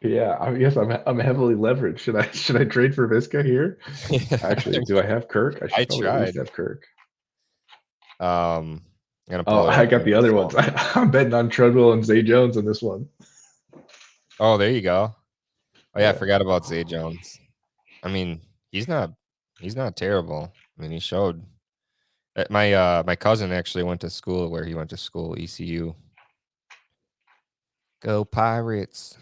Yeah, I guess I'm heavily leveraged. Should I trade for Visca here? I Actually, mean, do I have Kirk? I I should probably at least tried. have Kirk. I'm gonna Oh, pull it I up got here on the my other ones. phone. I'm betting on Treadwell and Zay Jones in this one. Oh, there you go. Oh yeah, I Yeah, forgot about Zay Jones. I mean, he's not terrible. I mean, he showed. My cousin actually went to school where he went to school, ECU. Go Pirates.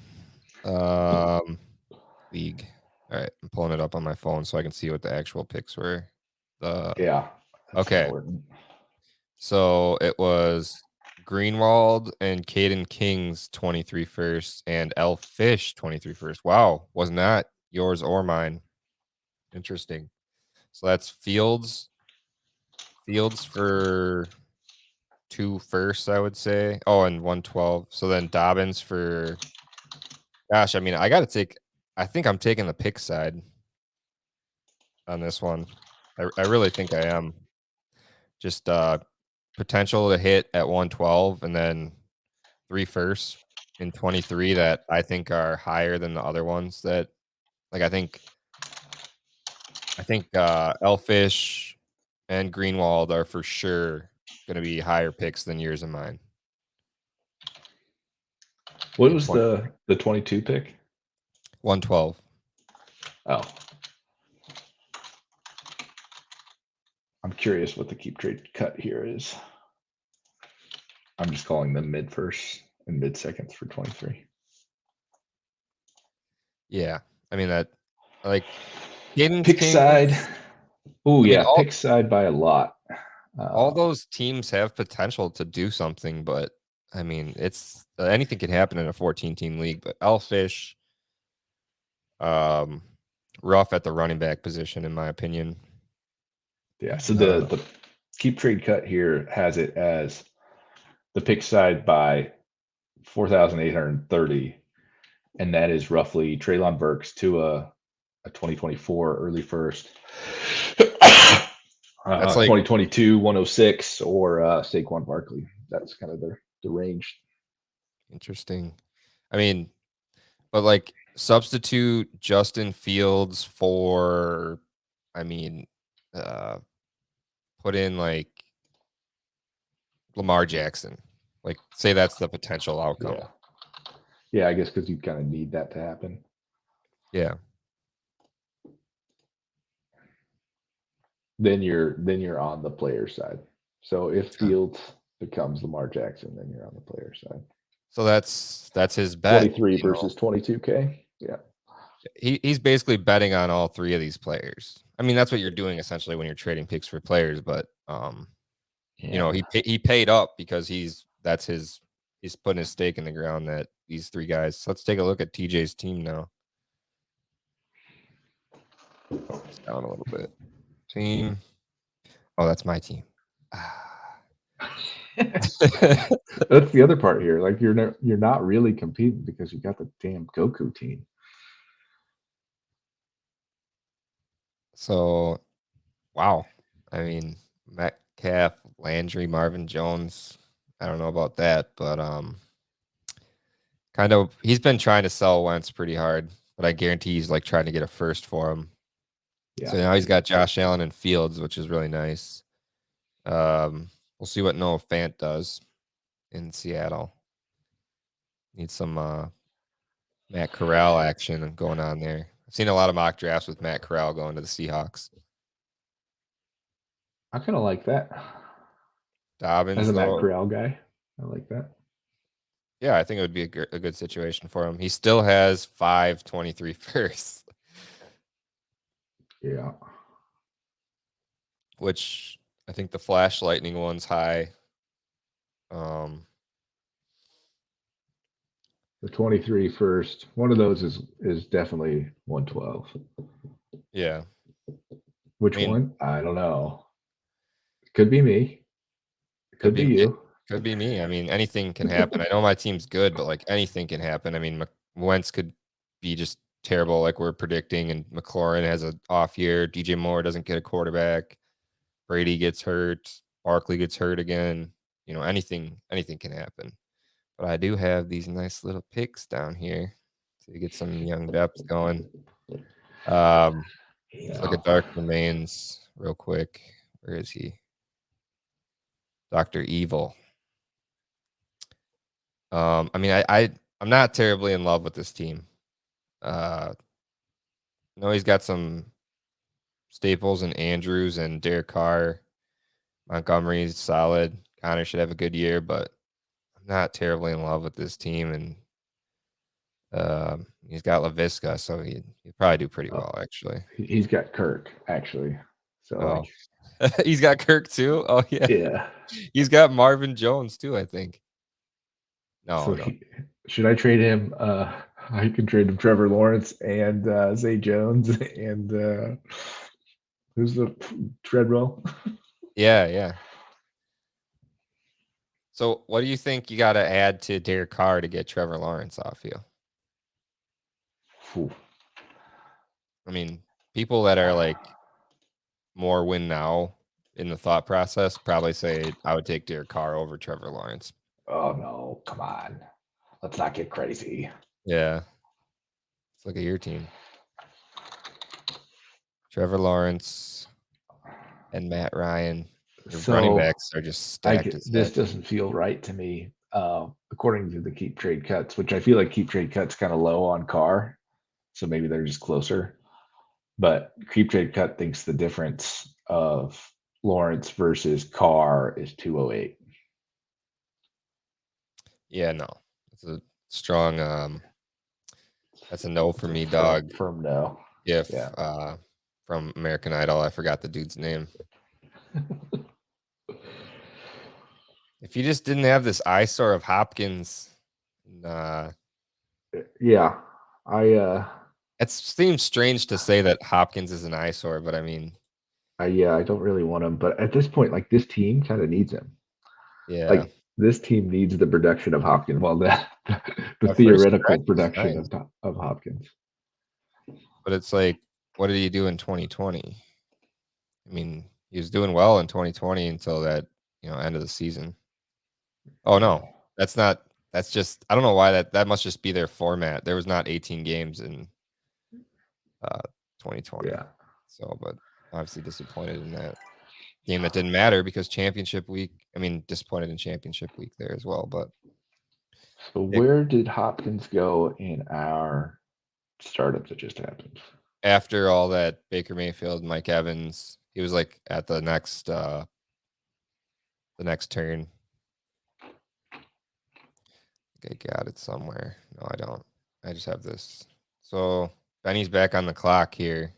Um, League. All right, I'm pulling it up on my phone so I can see what the actual picks were. The yeah, that's Okay, important. so it was Greenwald and Caden King's 23 first and L Fish 23 first. Wow, was not yours or mine. Interesting. So that's Fields for 2 firsts, I would say. Oh, and 112. So then Dobbins for gosh, I mean, I think I'm taking the pick side on this one. I really think I am. Just potential to hit at 112 and then 3 firsts in 23 that I think are higher than the other ones that like Elfish and Greenwald are for sure gonna be higher picks than yours and mine What in was 20 the 22 pick? 112. Oh, I'm curious what the keep trade cut here is. I'm just calling them mid first and mid seconds for 23. Yeah. I mean that like Caden's Pick side. Kings. Oh I mean yeah, all pick side by a lot. All Uh, those teams have potential to do something, but I mean, it's anything can happen in a 14-team league. But Elfish, um, rough at the running back position, in my opinion. yeah. So Uh, the keep trade cut here has it as the pick side by 4,830, and that is roughly Traylon Burks to a 2024 early first, that's like 2022 106, or Saquon Barkley. That's kind of the range. interesting. I mean, but like substitute Justin Fields for, I mean, uh, put in like Lamar Jackson. Like, say that's the potential outcome. Yeah, yeah. I guess because you kind of need that to happen. Yeah. Then you're on the player side. So if Okay. Fields becomes Lamar Jackson, then you're on the player side. So that's his bet. 23 You know, versus 22K. Yeah. he's basically betting on all three of these players. I mean, that's what you're doing essentially when you're trading picks for players. But you Yeah. know, he paid up because he's putting his stake in the ground that these three guys. So let's take a look at TJ's team now. Focus down a little bit. Team. Oh, that's my team. That's the other part here. Like you're not really competing because you got the damn Goku team. So, wow. I mean, Metcalf, Landry, Marvin Jones. I don't know about that, but kind of he's been trying to sell Wentz pretty hard, but I guarantee he's like trying to get a first for him. Yeah. So now he's got Josh Allen and Fields, which is really nice. We'll see what Noah Fant does in Seattle. Need some Matt Corral action going on there. I've seen a lot of mock drafts with Matt Corral going to the Seahawks. I kind of like that. As Dobbins, a Matt though, Corral guy, I like that. yeah, I think it would be a good situation for him. He still has 523 firsts, Yeah. which I think the Flash Lightning one's high. Um, The 23 first. One of those is definitely 112. yeah, I Which mean, one? I don't know. Could be me. could Could be be it you. could be me. I mean, anything can happen. I know my team's good, but like anything can happen. I mean, Wentz could be just terrible, like we're predicting, and McLaurin has an off year. DJ Moore doesn't get a quarterback. Brady gets hurt. Barkley gets hurt again. You know, anything can happen. But I do have these nice little picks down here to get some young depth going. Let's look Yeah. at Dark Remains real quick. Where is he? Dr. Evil. I mean, I'm not terribly in love with this team. No, he's got some staples and Andrews and Derek Carr. Montgomery's solid. Connor should have a good year, but I'm not terribly in love with this team. And he's got LaVisca, so he'd probably do pretty Oh, well, actually. he's got Kirk actually. So Oh, like, he's got Kirk too. Oh yeah, yeah. he's got Marvin Jones too. I think. No, So no. should I trade him? I can trade him Trevor Lawrence and Zay Jones and who's the Treadwell? Yeah, yeah. So, what do you think you got to add to Derek Carr to get Trevor Lawrence off you? Ooh. I mean, people that are like more win now in the thought process probably say I would take Derek Carr over Trevor Lawrence. Oh no, come on. Let's not get crazy. Yeah, let's look at your team. Trevor Lawrence and Matt Ryan. Your running So backs are just stacked as this heck. doesn't feel right to me. According to the keep trade cuts, which I feel like keep trade cuts kind of low on Carr, so maybe they're just closer. But keep trade cut thinks the difference of Lawrence versus Carr is 208. Yeah, no, it's a strong. That's a no for It's a me, dog. firm no. If Yeah. from American Idol, I forgot the dude's name. If you just didn't have this eyesore of Hopkins, nah. Yeah, It seems strange to say that Hopkins is an eyesore, but I mean, I don't really want him, but at this point, like this team kind of needs him. yeah. Like this team needs the production of Hopkins. Well, the At first theoretical stretch was production nice, of Hopkins. but it's like, what did he do in 2020? I mean, he was doing well in 2020 until that, end of the season. Oh no, Yeah, that's not. That's just. I don't know why that must just be their format. There was not 18 games in uh 2020, yeah. so but obviously disappointed in that game that didn't matter because championship week. I mean, disappointed in championship week there as well. But So it, where did Hopkins go in our startup that just happened? after all that Baker Mayfield, Mike Evans, he was like at the next turn. I got it somewhere. No, I don't. I just have this. So Benny's back on the clock here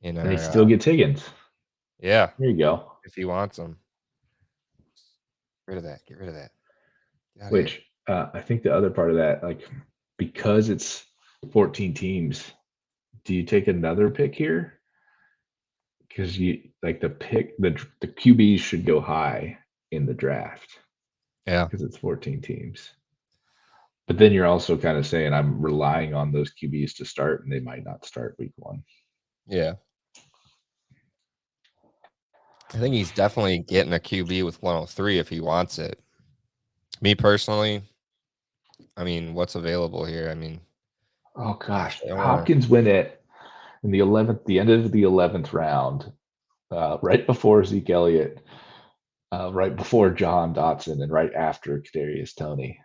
in And he our still gets Higgins. yeah, There you go. if he wants them. Get rid of that. Get rid of that. Get out of here. Which I think the other part of that, like, because it's 14 teams, do you take another pick here? Because you like the QBs should go high in the draft Yeah. because it's 14 teams. But then you're also kind of saying I'm relying on those QBs to start, and they might not start week one. Yeah. I think he's definitely getting a QB with 103 if he wants it. Me personally, I mean, what's available here? I mean, Oh gosh, gosh, I don't want to. Hopkins went it in the end of the 11th round, right before Zeke Elliott, right before John Dotson, and right after Kadarius Toney.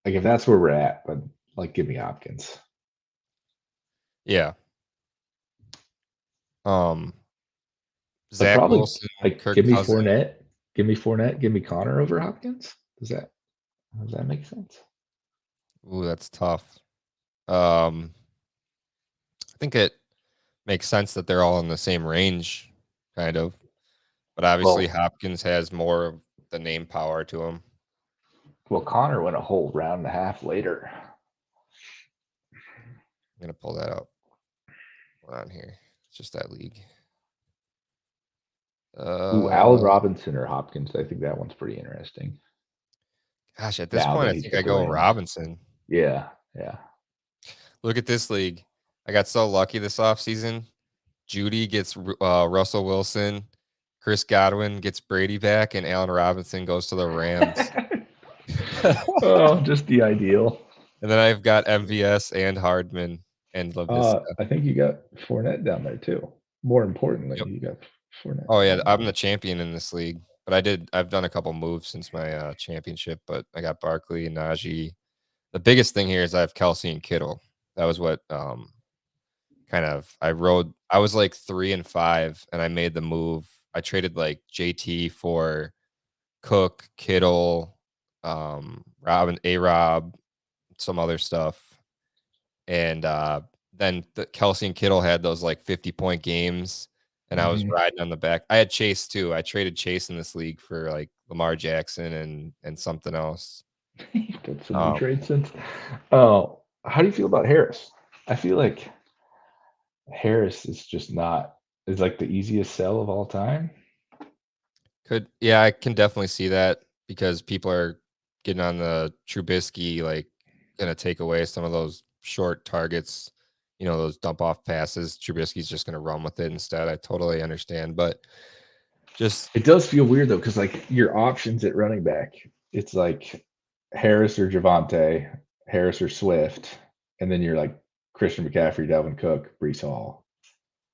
Like if that's where we're at, but like give me Hopkins. Yeah. Um, I'd Zach probably Wilson, like Kirk Cousins. Give me Connor over Hopkins. Does that make sense? Ooh, that's tough. Um, I think it makes sense that they're all in the same range, kind of. But obviously, Well, Hopkins has more of the name power to him. Connor went a whole round and a half later. I'm gonna pull that up. Hold on here. It's just that league. Ooh, Allen Uh, Robinson or Hopkins. I think that one's pretty interesting. gosh, at this Now point, that I he's think I with the go Rams. Robinson. Yeah, yeah. Look at this league. I got so lucky this offseason. Judy gets Russell Wilson. Chris Godwin gets Brady back, and Allen Robinson goes to the Rams. Oh, just the ideal. And then I've got MVS and Hardman and LaVista. I think you got Fournette down there too. More importantly, Yep. you got Fournette Oh down yeah, there. I'm the champion in this league. But I've done a couple moves since my championship. But I got Barkley, Najee. The biggest thing here is I have Kelsey and Kittle. That was what kind of I was like 3 and 5, and I made the move. I traded like JT for Cook, Kittle, Robin, A Rob, some other stuff. And then Kelsey and Kittle had those like 50-point games, and I was Mhm. riding on the back. I had Chase too. I traded Chase in this league for like Lamar Jackson and something else. That's a new Um, trade since. Oh, how do you feel about Harris? I feel like Harris is just not is like the easiest sell of all time. yeah, I can definitely see that because people are getting on the Trubisky, like gonna take away some of those short targets, those dump off passes. Trubisky's just gonna run with it instead. I totally understand, but just It does feel weird though, because like your options at running back, it's like Harris or Javante, Harris or Swift, and then you're like Christian McCaffrey, Dalvin Cook, Brees Hall.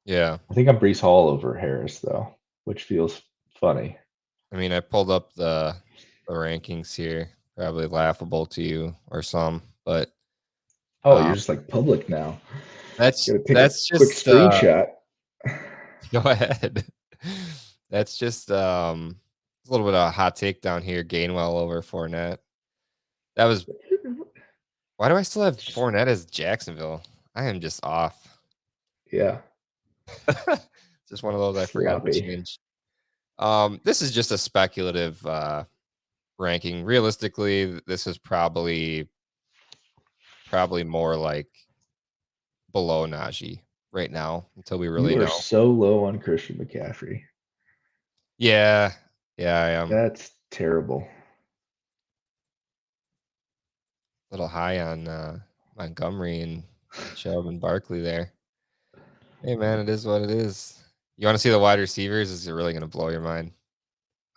yeah. I think I'm Brees Hall over Harris though, which feels funny. I mean, I pulled up the rankings here. Probably laughable to you or some, but Oh, you're um, just like public now. that's Gotta take a that's quick just screenshot. go ahead. That's just a little bit of a hot take down here. Gainwell over Fournette. That was Why do I still have Fournette as Jacksonville? I am just off. Yeah, Just one of those I forgot to sloppy. change. This is just a speculative ranking. Realistically, this is probably more like below Najee right now until we really You are know. so low on Christian McCaffrey. Yeah, yeah, I am. That's terrible. A little high on Montgomery and Chubb and Barkley there. Hey man, it is what it is. You want to see the wide receivers? Is it really going to blow your mind?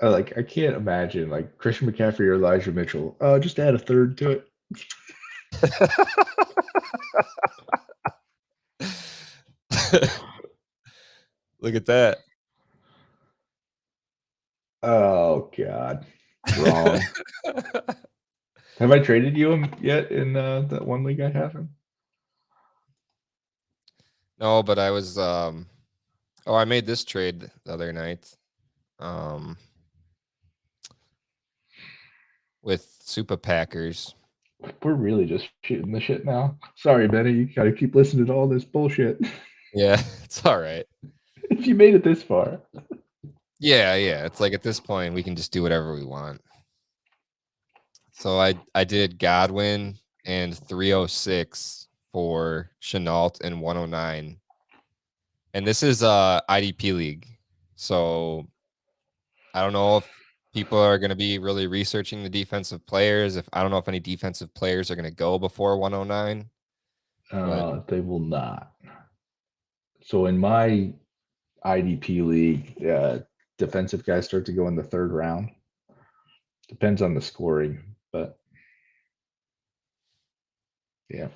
I can't imagine like Christian McCaffrey or Elijah Mitchell. Just add a third to it. Look at that. Oh God, wrong. Have I traded you him yet in that one league I have him? No, but I was I made this trade the other night. With Super Packers. We're really just shooting the shit now. Sorry, Benny. You gotta keep listening to all this bullshit. Yeah, it's all right. If you made it this far. Yeah, yeah. It's like at this point we can just do whatever we want. So I did Godwin and 306 for Chenault and 109. And this is IDP league. So I don't know if people are going to be really researching the defensive players. If I don't know if any defensive players are going to go before 109. But They will not. So in my IDP league, defensive guys start to go in the third round. Depends on the scoring, but yeah.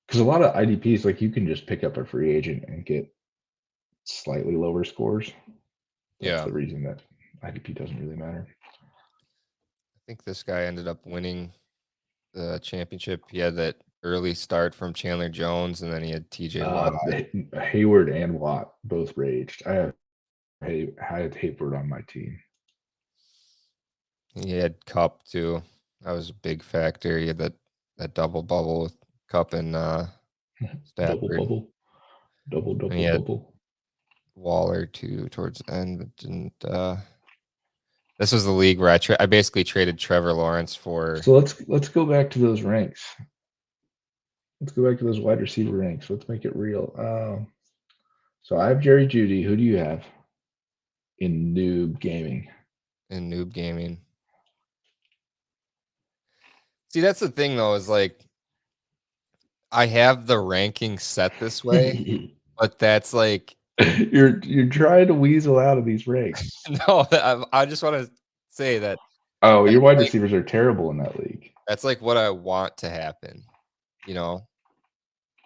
Because a lot of IDPs, like you can just pick up a free agent and get slightly lower scores. That's yeah, the reason that IDP doesn't really matter. I think this guy ended up winning the championship. He had that early start from Chandler Jones, and then he had TJ Watt. Hayward and Watt both raged. I had Hayward on my team. He had Cup too. That was a big factor. He had that double bubble with Cup and Double Stafford. bubble. Double And he had bubble. Waller too towards the end, but didn't. This was the league where I basically traded Trevor Lawrence for. So let's go back to those ranks. Let's go back to those wide receiver ranks. Let's make it real. So I have Jerry Judy. Who do you have in Noob Gaming? In Noob Gaming. See, that's the thing though, is like I have the ranking set this way, but that's like you're trying to weasel out of these ranks. no. I just want to say that. Oh, your wide like, receivers are terrible in that league. That's like what I want to happen, you know.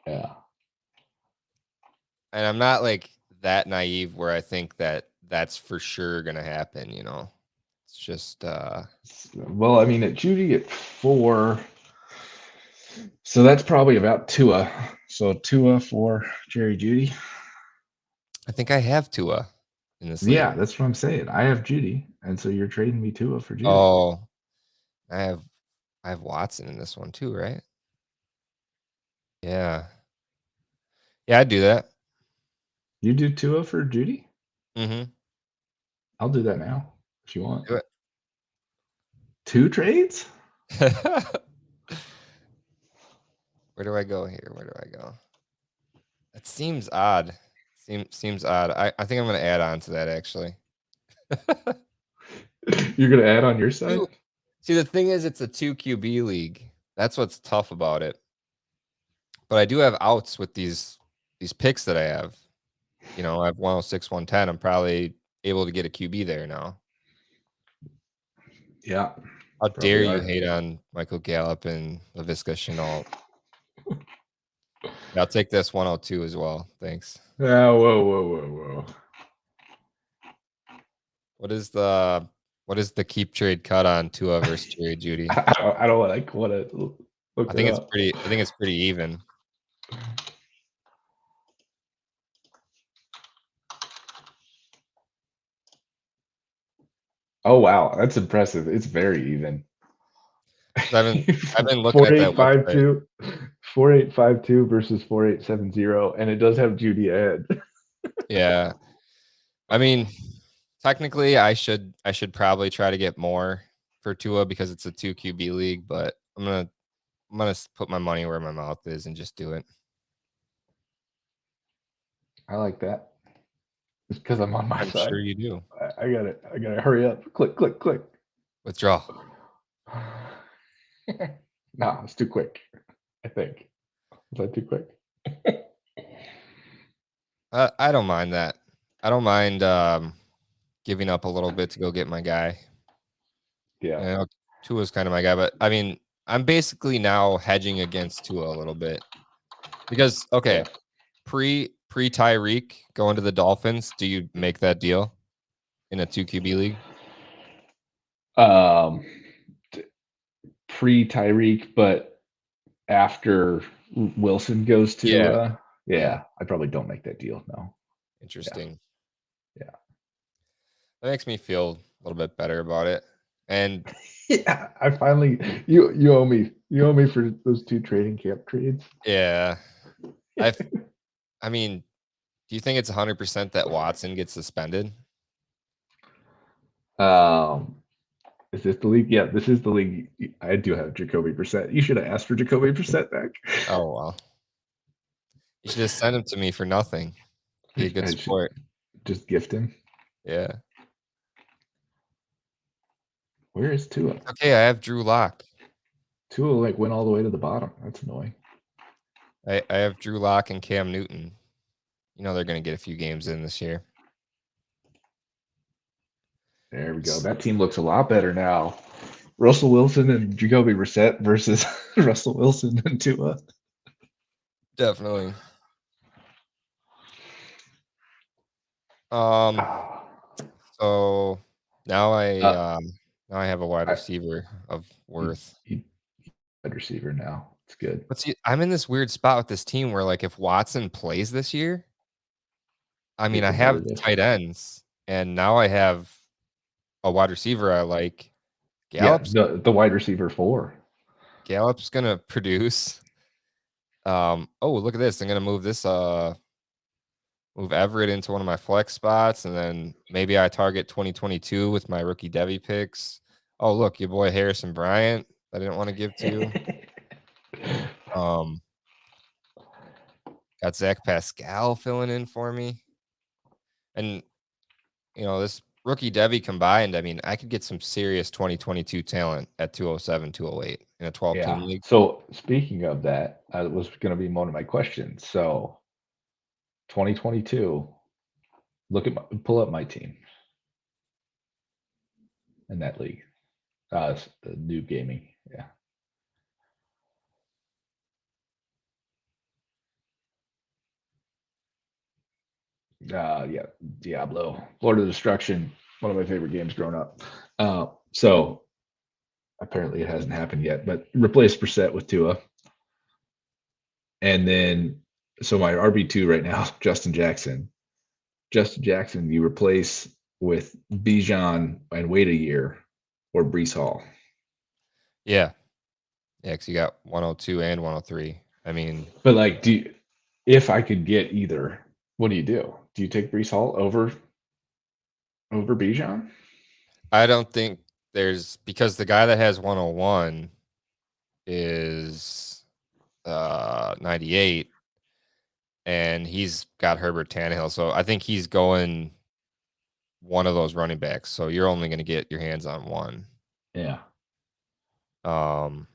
Yeah. And I'm not like that naive where I think that that's for sure gonna happen, you know. It's just Well, I mean, at Judy at 4, so that's probably about Tua. So Tua for Jerry Judy. I think I have Tua in this league. Yeah, that's what I'm saying. I have Judy, and so you're trading me Tua for Judy. Oh, I have Watson in this one too, right? Yeah. Yeah, I'd do that. You do Tua for Judy? Mm-hmm. I'll do that now if you want. Do it. 2 trades? Where do I go here? Where do I go? That seems odd. Seems odd. I think I'm gonna add on to that actually. You're gonna add on your side? See, the thing is, it's a 2 QB league. That's what's tough about it. But I do have outs with these picks that I have. You know, I have 106, 110. I'm probably able to get a QB there now. Yeah. How dare you are. hate on Michael Gallup and LaVisca Chenault? Yeah, I'll take this 102 as well. Thanks. Whoa. What is the keep trade cut on Tua versus Jerry Judy? I don't like want to look I think it's up. pretty even. Oh wow, that's impressive. It's very even. I've been looking at that website. 4852 versus 4870, and it does have Judy ahead. Yeah. I mean, technically I should probably try to get more. for Tua because it's a 2 QB league, but I'm gonna put my money where my mouth is and just do it. I like that. It's because I'm on my I'm sure side. you do. I gotta hurry up. Click, click, click. Withdraw. No, it's too quick. I think. Was that too quick? I don't mind that. I don't mind giving up a little bit to go get my guy. Yeah. You know, Tua's kind of my guy, but I mean, I'm basically now hedging against Tua a little bit because Yeah. pre Tyreek going to the Dolphins, do you make that deal in a 2 QB league? Um, pre Tyreek, but after Wilson goes to, Yeah, yeah, yeah, I probably don't make that deal. No. Yeah. interesting. Yeah. That makes me feel a little bit better about it. And Yeah. I finally, you owe me for those 2 trading camp trades. yeah, I I mean, do you think it's 100% that Watson gets suspended? Um, is this the league? Yeah, this is the league. I do have Jacoby Brissett. You should have asked for Jacoby Brissett back. Oh well, you should just send him to me for nothing. Be a good I should sport. just gift him. Yeah. Where is Tua? Okay, I have Drew Lock. Tua like went all the way to the bottom. That's annoying. I have Drew Lock and Cam Newton. You know they're going to get a few games in this year. There we go. That team looks a lot better now. Russell Wilson and Jacoby Brissett versus Russell Wilson and Tua. Definitely. Um. Ah, So now uh, now I have a wide I, receiver of you, worth. you wide receiver now. It's good. But see, I'm in this weird spot with this team where like if Watson plays this year, I You're mean I have competitive. tight ends, and now I have a wide receiver I like. Yeah, Gallup's the wide receiver 4. Gallup's gonna produce. Oh, look at this. I'm gonna move this move Everett into one of my flex spots, and then maybe I target 2022 with my rookie Devy picks. Oh, look, your boy Harrison Bryant. I didn't want to give to. Um, got Zach Pascal filling in for me, and this rookie Devy combined. I mean, I could get some serious 2022 talent at 207, 208 in a 12 team Yeah. league. So speaking of that, was going to be one of my questions. So 2022, pull up my team in that league. It's the new gaming. Yeah. Yeah. Diablo, Lord of Destruction, one of my favorite games growing up. So apparently it hasn't happened yet, but replace Brissett with Tua. And then, so my RB2 right now, Justin Jackson. Justin Jackson, you replace with Bijan and wait a year, or Brees Hall. Yeah, yeah, because you got 102 and 103. I mean, But like, if I could get either, what do you do? Do you take Brees Hall over Bijan? I don't think there's because the guy that has 101 is 98, and he's got Herbert Tannehill. So I think he's going one of those running backs. So you're only going to get your hands on one. Yeah. Um,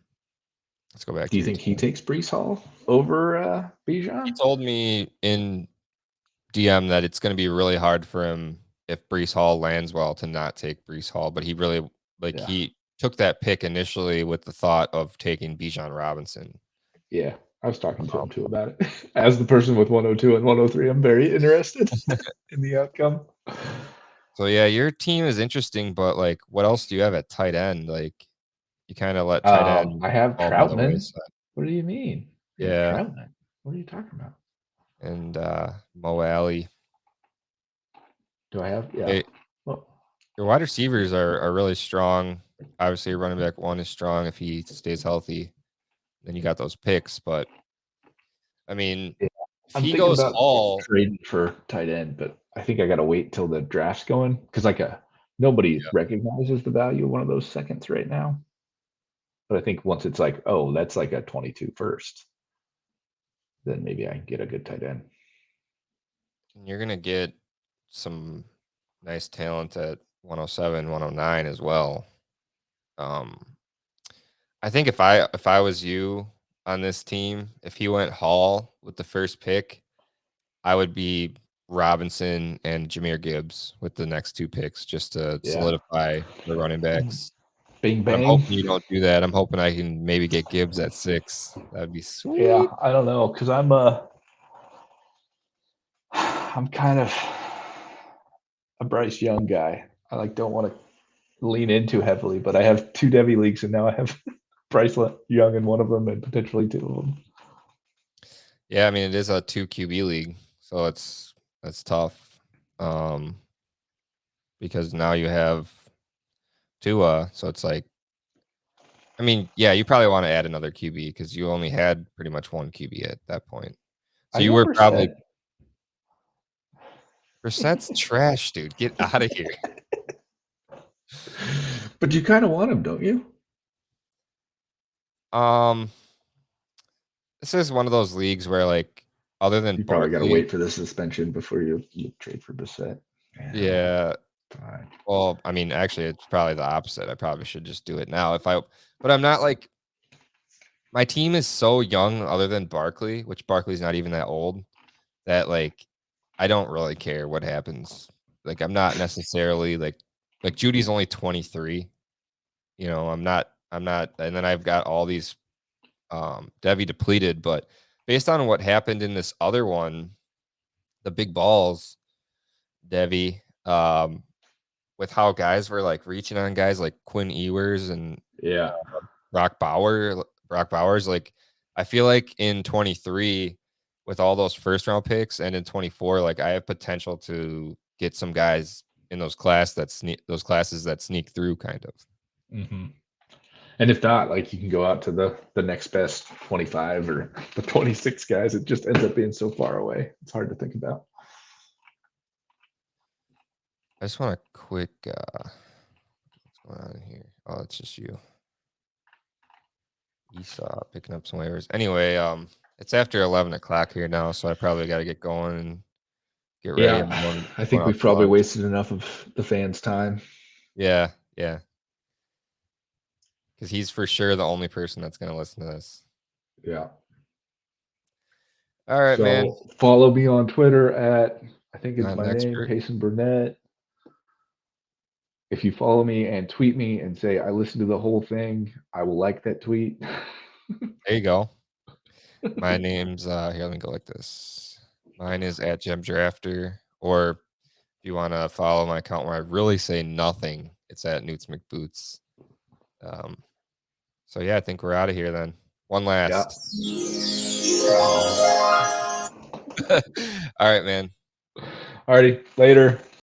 let's go back Do to you your think he team. takes Brees Hall over He Bijan? told me in DM that it's going to be really hard for him if Brees Hall lands well to not take Brees Hall, but he really Yeah. he took that pick initially with the thought of taking Bijan Robinson. Yeah. I was talking to him Um, too about it. As the person with 102 and 103, I'm very interested in the outcome. so yeah, your team is interesting, but like, what else do you have at tight end? Like, you kind of let tight end I have fall by the Troutman. wayside. What do you mean? I got Yeah, Troutman. What are you talking about? and Mo Alley. Do I have? Yeah. Hey, Well, your wide receivers are really strong. Obviously, your running back one is strong if he stays healthy. Then you got those picks, but I mean, yeah. if I'm he thinking goes about Hall, trading for tight end, but I think I got to wait till the draft's going because like a nobody recognizes the value of one of those seconds right now. But I think once it's like, oh, that's like a 22 first, then maybe I can get a good tight end. And you're gonna get some nice talent at 107, 109 as well. I think if I was you on this team, if he went Hall with the first pick, I would be Robinson and Jahmyr Gibbs with the next 2 picks just to Yeah. solidify the running backs. Bing But I'm bang. hoping you don't do that. I'm hoping I can maybe get Gibbs at 6. That'd be Yeah, sweet. I don't know because I'm kind of a Bryce Young guy. I like don't want to lean in too heavily, but I have 2 Devy leagues and now I have Bryce Young in one of them and potentially 2 of them. Yeah, I mean it is a 2 QB league, so that's tough. Because now you have Tua, so it's like I mean, yeah, you probably want to add another QB because you only had pretty much 1 QB at that point. So I you got were probably Brissett. Brissett's trash, dude. Get out of here. But you kind of want him, don't you? Um, this is one of those leagues where like other than You probably got to Barkley, wait for the suspension before you trade for Brissett. yeah. Fine. Well, I mean, actually, it's probably the opposite. I probably should just do it now but I'm not like my team is so young, other than Barkley, which Barkley's not even that old, that like I don't really care what happens. Like I'm not necessarily like Judy's only 23. You know, I'm not and then I've got all these Devi depleted, but based on what happened in this other one, the big balls, Devi, with how guys were like reaching on guys like Quinn Ewers and Yeah. Brock Bowers, like I feel like in 23 with all those first round picks and in 24, like I have potential to get some guys in those classes that sneak through kind of. hmm And if not, like you can go out to the next best 25 or the 26 guys. It just ends up being so far away. It's hard to think about. I just want a quick what's going on here? Oh, it's just you. Esau picking up some waivers. Anyway, it's after 11 o'clock here now, so I probably got to get going and get ready. Yeah, I'm I going think out we've to probably lunch. wasted enough of the fans' time. Yeah, yeah, because he's for sure the only person that's going to listen to this. Yeah. All right, man. So follow me on Twitter at I think it's Not an my name, expert. Payson Burnett. If you follow me and tweet me and say I listened to the whole thing, I will like that tweet. There you go. My name's here. Let me go like this. Mine is at Gem Drafter, or if you want to follow my account where I really say nothing, it's at Newts McBoots. So yeah, I think we're out of here then. One Yeah. last. All right, man. Alrighty, later.